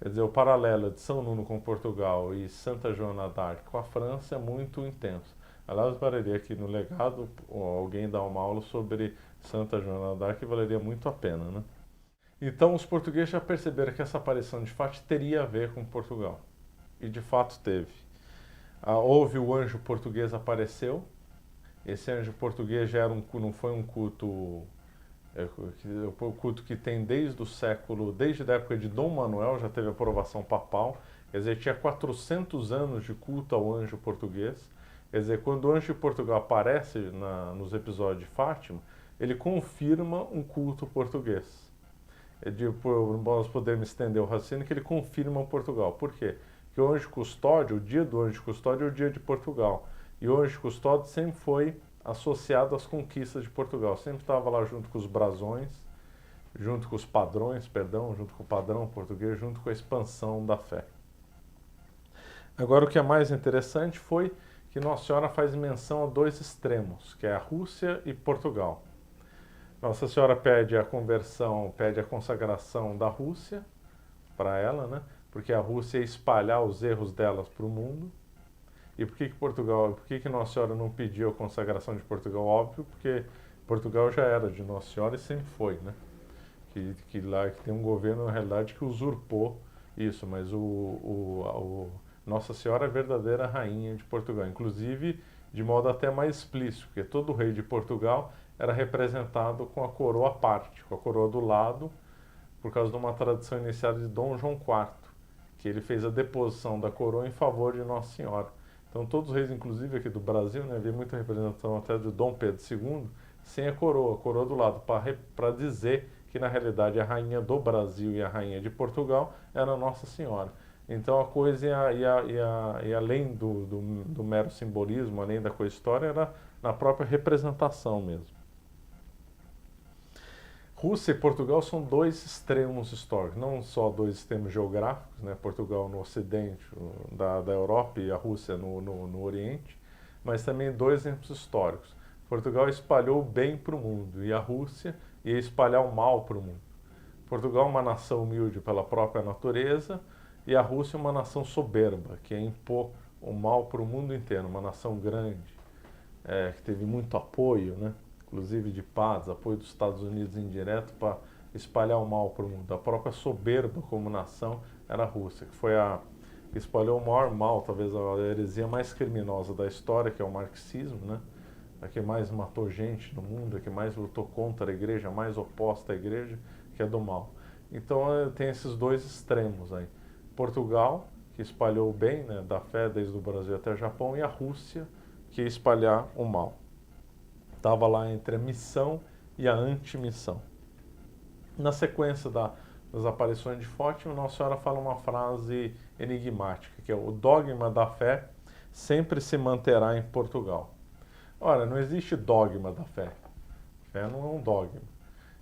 Quer dizer, o paralelo de São Nuno com Portugal e Santa Joana d'Arc com a França é muito intenso. Aliás, valeria que no legado alguém dar uma aula sobre Santa Joana d'Arc valeria muito a pena, né? Então os portugueses já perceberam que essa aparição de Fátima teria a ver com Portugal. E de fato teve. Houve o anjo português apareceu. Esse anjo português já era não foi um culto, o culto que tem desde a época de Dom Manuel já teve aprovação papal. Quer dizer, tinha 400 anos de culto ao anjo português. Quer dizer, quando o anjo de Portugal aparece nos episódios de Fátima, ele confirma um culto português. Nós podemos estender o raciocínio que ele confirma Portugal. Por quê? Porque o anjo custódio, o dia do anjo custódio é o dia de Portugal. E o anjo custódio sempre foi associado às conquistas de Portugal. Sempre estava lá junto com os brasões, junto com os padrões, junto com o padrão português, junto com a expansão da fé. Agora, o que é mais interessante foi que Nossa Senhora faz menção a dois extremos, que é a Rússia e Portugal. Nossa Senhora pede a conversão, pede a consagração da Rússia para ela, né? Porque a Rússia ia espalhar os erros delas para o mundo. E por que Nossa Senhora não pediu a consagração de Portugal? Óbvio, porque Portugal já era de Nossa Senhora e sempre foi, né? Que lá que tem um governo, na realidade, que usurpou isso, mas Nossa Senhora é a verdadeira rainha de Portugal, inclusive de modo até mais explícito, porque todo rei de Portugal era representado com a coroa à parte, com a coroa do lado, por causa de uma tradição iniciada de Dom João IV, que ele fez a deposição da coroa em favor de Nossa Senhora. Então todos os reis, inclusive aqui do Brasil, né, havia muita representação até de Dom Pedro II, sem a coroa do lado, para dizer que na realidade a rainha do Brasil e a rainha de Portugal era Nossa Senhora. Então a coisa ia além do mero simbolismo, além da coisa história, era na própria representação mesmo. Rússia e Portugal são dois extremos históricos, não só dois extremos geográficos, né? Portugal no ocidente da Europa e a Rússia no Oriente, mas também dois exemplos históricos. Portugal espalhou o bem para o mundo e a Rússia ia espalhar o mal para o mundo. Portugal é uma nação humilde pela própria natureza e a Rússia é uma nação soberba, que ia impor o mal para o mundo inteiro, uma nação grande, que teve muito apoio, né? Inclusive de paz, apoio dos Estados Unidos indireto para espalhar o mal para o mundo. A própria soberba como nação era a Rússia, que espalhou o maior mal, talvez a heresia mais criminosa da história, que é o marxismo, né? A que mais matou gente no mundo, a que mais lutou contra a igreja, a mais oposta à igreja, que é do mal. Então tem esses dois extremos aí. Portugal, que espalhou o bem, né, da fé desde o Brasil até o Japão, e a Rússia, que ia espalhar o mal. Estava lá entre a missão e a antimissão. Na sequência das aparições de Fátima, Nossa Senhora fala uma frase enigmática, que é: o dogma da fé sempre se manterá em Portugal. Ora, não existe dogma da fé. Fé não é um dogma.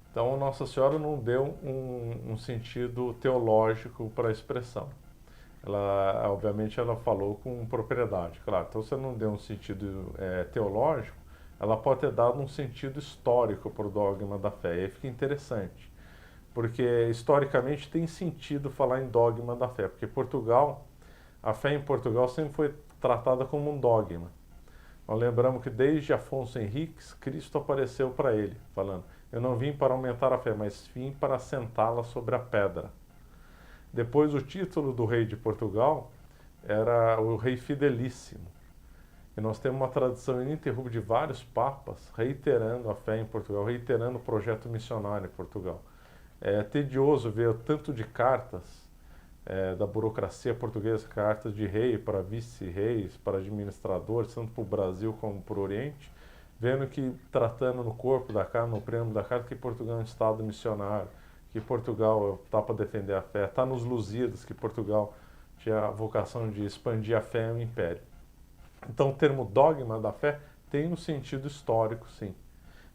Então, Nossa Senhora não deu um sentido teológico para a expressão. Obviamente, ela falou com propriedade. Claro, então se ela não deu um sentido teológico, ela pode ter dado um sentido histórico para o dogma da fé. E aí fica interessante, porque historicamente tem sentido falar em dogma da fé, porque a fé em Portugal sempre foi tratada como um dogma. Nós lembramos que desde Afonso Henriques, Cristo apareceu para ele, falando: eu não vim para aumentar a fé, mas vim para assentá-la sobre a pedra. Depois, o título do rei de Portugal era o Rei Fidelíssimo. E nós temos uma tradição ininterrupta de vários papas reiterando a fé em Portugal, reiterando o projeto missionário em Portugal. É tedioso ver o tanto de cartas da burocracia portuguesa, cartas de rei para vice-reis, para administradores, tanto para o Brasil como para o Oriente, vendo que, tratando no corpo da carta, no preâmbulo da carta, que Portugal é um estado missionário, que Portugal está para defender a fé, está nos Lusíadas, que Portugal tinha a vocação de expandir a fé no império. Então o termo dogma da fé tem um sentido histórico, sim.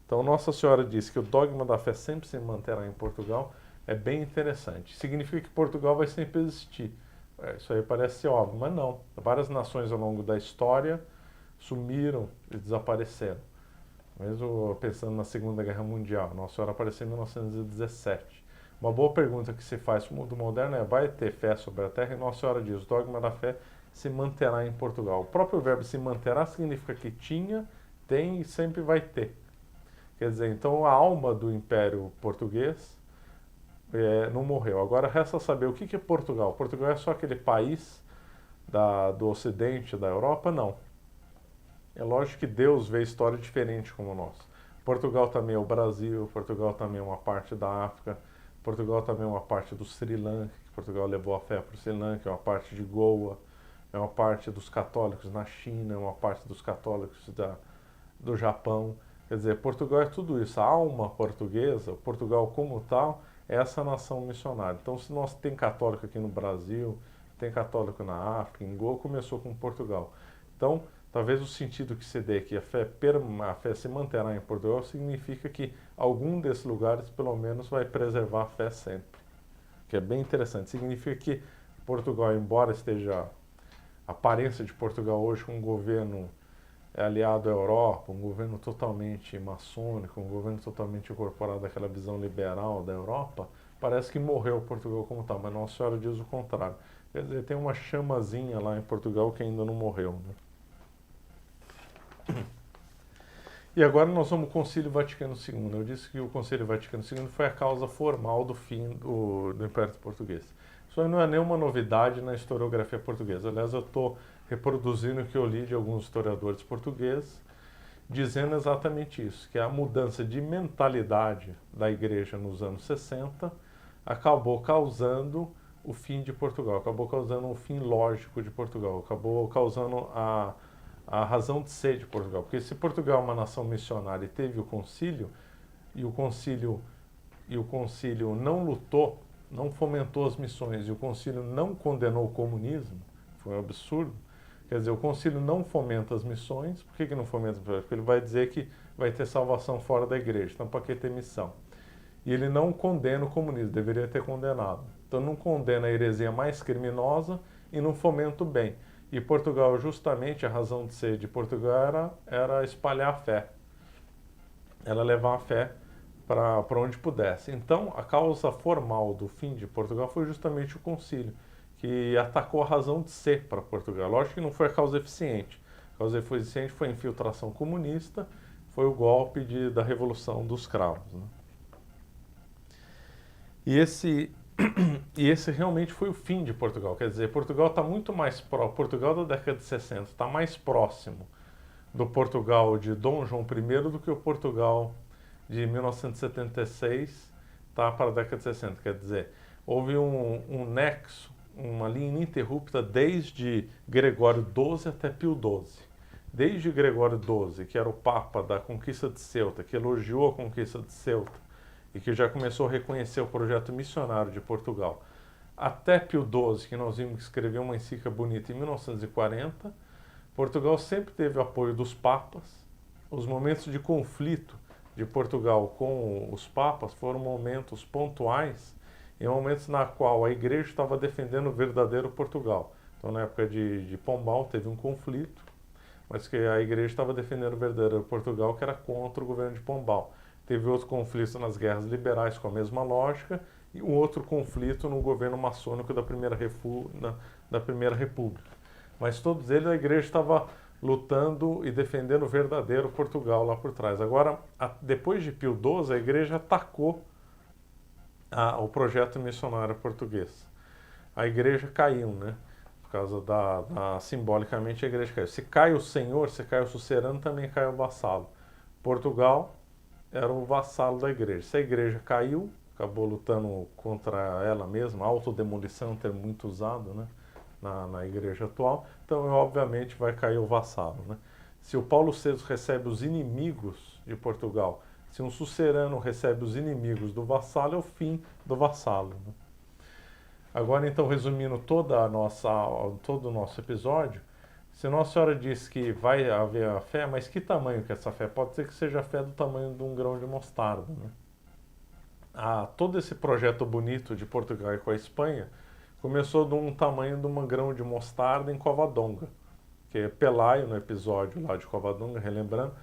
Então Nossa Senhora disse que o dogma da fé sempre se manterá em Portugal, é bem interessante. Significa que Portugal vai sempre existir. Isso aí parece óbvio, mas não. Várias nações ao longo da história sumiram e desapareceram. Mesmo pensando na Segunda Guerra Mundial, Nossa Senhora apareceu em 1917. Uma boa pergunta que se faz no mundo moderno é: vai ter fé sobre a terra? E Nossa Senhora diz: o dogma da fé se manterá em Portugal. O próprio verbo se manterá significa que tinha, tem e sempre vai ter. Quer dizer, então a alma do Império Português não morreu. Agora resta saber o que é Portugal. Portugal é só aquele país do Ocidente, da Europa? Não. É lógico que Deus vê história diferente como nós. Portugal também é o Brasil, Portugal também é uma parte da África, Portugal também é uma parte do Sri Lanka, que Portugal levou a fé para o Sri Lanka, é uma parte de Goa, é uma parte dos católicos na China, é uma parte dos católicos do Japão. Quer dizer, Portugal é tudo isso. A alma portuguesa, Portugal como tal, é essa nação missionária. Então, se nós tem católico aqui no Brasil, tem católico na África, em Goa, começou com Portugal. Então, talvez o sentido que se dê que a fé se manterá em Portugal significa que algum desses lugares, pelo menos, vai preservar a fé sempre. Que é bem interessante. Significa que Portugal, embora esteja a aparência de Portugal hoje com um governo aliado à Europa, um governo totalmente maçônico, um governo totalmente incorporado àquela visão liberal da Europa, parece que morreu Portugal como tal, mas Nossa Senhora diz o contrário. Quer dizer, tem uma chamazinha lá em Portugal que ainda não morreu, né? E agora nós vamos ao Concílio Vaticano II. Eu disse que o Concílio Vaticano II foi a causa formal do fim do Império Português. Isso não é nenhuma novidade na historiografia portuguesa. Aliás, eu estou reproduzindo o que eu li de alguns historiadores portugueses, dizendo exatamente isso, que a mudança de mentalidade da Igreja nos anos 60 acabou causando o fim de Portugal, acabou causando um fim lógico de Portugal, acabou causando a razão de ser de Portugal. Porque se Portugal é uma nação missionária e teve o concílio, e o concílio não lutou, não fomentou as missões, e o concílio não condenou o comunismo, foi um absurdo. Quer dizer, o concílio não fomenta as missões. Por que não fomenta as missões? Porque ele vai dizer que vai ter salvação fora da igreja, então para que ter missão? E ele não condena o comunismo, deveria ter condenado. Então não condena a heresia mais criminosa e não fomenta o bem. E Portugal, justamente, a razão de ser de Portugal era espalhar a fé. Era levar a fé para onde pudesse. Então, a causa formal do fim de Portugal foi justamente o concílio, que atacou a razão de ser para Portugal. Lógico que não foi a causa eficiente. A causa eficiente foi a infiltração comunista, foi o golpe da Revolução dos Cravos, né? E esse realmente foi o fim de Portugal. Quer dizer, Portugal está muito mais Portugal da década de 60 está mais próximo do Portugal de Dom João I do que o Portugal de 1976 está para a década de 60. Quer dizer, houve um nexo, uma linha ininterrupta desde Gregório XII até Pio XII. Desde Gregório XII, que era o Papa da conquista de Ceuta, que elogiou a conquista de Ceuta, e que já começou a reconhecer o projeto missionário de Portugal, até Pio XII, que nós vimos que escreveu uma encíclica bonita em 1940, Portugal sempre teve o apoio dos papas. Os momentos de conflito de Portugal com os papas foram momentos pontuais, em momentos na qual a igreja estava defendendo o verdadeiro Portugal. Então, na época de Pombal, teve um conflito, mas que a igreja estava defendendo o verdadeiro Portugal, que era contra o governo de Pombal. Teve outro conflito nas guerras liberais com a mesma lógica e um outro conflito no governo maçônico da Primeira República. Mas todos eles a igreja estava lutando e defendendo o verdadeiro Portugal lá por trás. Agora, depois de Pio XII, a igreja atacou o projeto missionário português. A igreja caiu, né? Por causa simbolicamente a igreja caiu. Se cai o senhor, se cai o sucerano, também cai o vassalo. Portugal era o vassalo da igreja. Se a igreja caiu, acabou lutando contra ela mesma, a autodemolição é um termo muito usado, né, na igreja atual, então obviamente vai cair o vassalo, né? Se o Paulo VI recebe os inimigos de Portugal, se um sucerano recebe os inimigos do vassalo, é o fim do vassalo, né? Agora então, resumindo todo o nosso episódio, se Nossa Senhora diz que vai haver a fé, mas que tamanho que é essa fé? Pode ser que seja a fé do tamanho de um grão de mostarda, né? Todo esse projeto bonito de Portugal com a Espanha começou de um tamanho de um grão de mostarda em Covadonga, que Pelayo, no episódio lá de Covadonga, relembrando,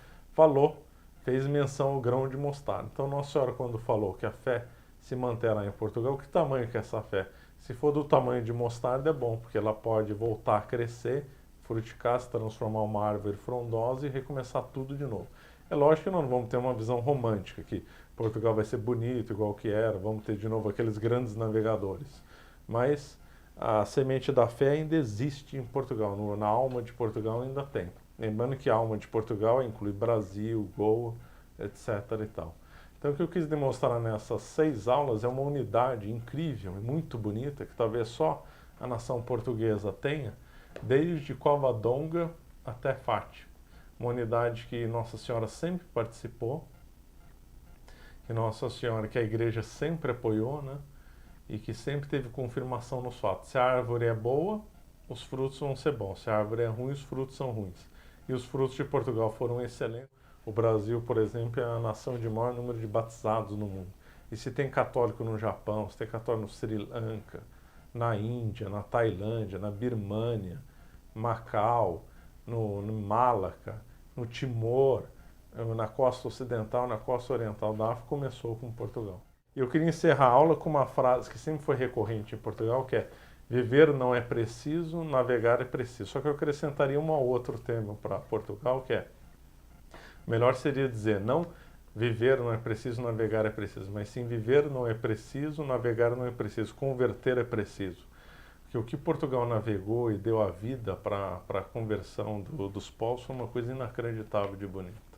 fez menção ao grão de mostarda. Então Nossa Senhora, quando falou que a fé se manter lá em Portugal. Que tamanho que é essa fé? Se for do tamanho de mostarda é bom, porque ela pode voltar a crescer, frutificar, se transformar em uma árvore frondosa e recomeçar tudo de novo. É lógico que nós não vamos ter uma visão romântica, que Portugal vai ser bonito, igual que era, vamos ter de novo aqueles grandes navegadores. Mas a semente da fé ainda existe em Portugal, na alma de Portugal ainda tem. Lembrando que a alma de Portugal inclui Brasil, Goa, etc. e tal. Então o que eu quis demonstrar nessas 6 aulas é uma unidade incrível e muito bonita, que talvez só a nação portuguesa tenha, desde Covadonga até Fátima. Uma unidade que Nossa Senhora sempre participou, que Nossa Senhora, que a igreja sempre apoiou, né? E que sempre teve confirmação nos fatos. Se a árvore é boa, os frutos vão ser bons. Se a árvore é ruim, os frutos são ruins. E os frutos de Portugal foram excelentes. O Brasil, por exemplo, é a nação de maior número de batizados no mundo. E se tem católico no Japão, se tem católico no Sri Lanka, na Índia, na Tailândia, na Birmânia, Macau, no Malaca, no Timor, na costa ocidental, na costa oriental da África, começou com Portugal. E eu queria encerrar a aula com uma frase que sempre foi recorrente em Portugal, que é: viver não é preciso, navegar é preciso. Só que eu acrescentaria um outro termo para Portugal, que é: melhor seria dizer, não viver não é preciso, navegar é preciso, mas sim viver não é preciso, navegar não é preciso, converter é preciso. Porque o que Portugal navegou e deu a vida para a conversão dos povos foi uma coisa inacreditável de bonito.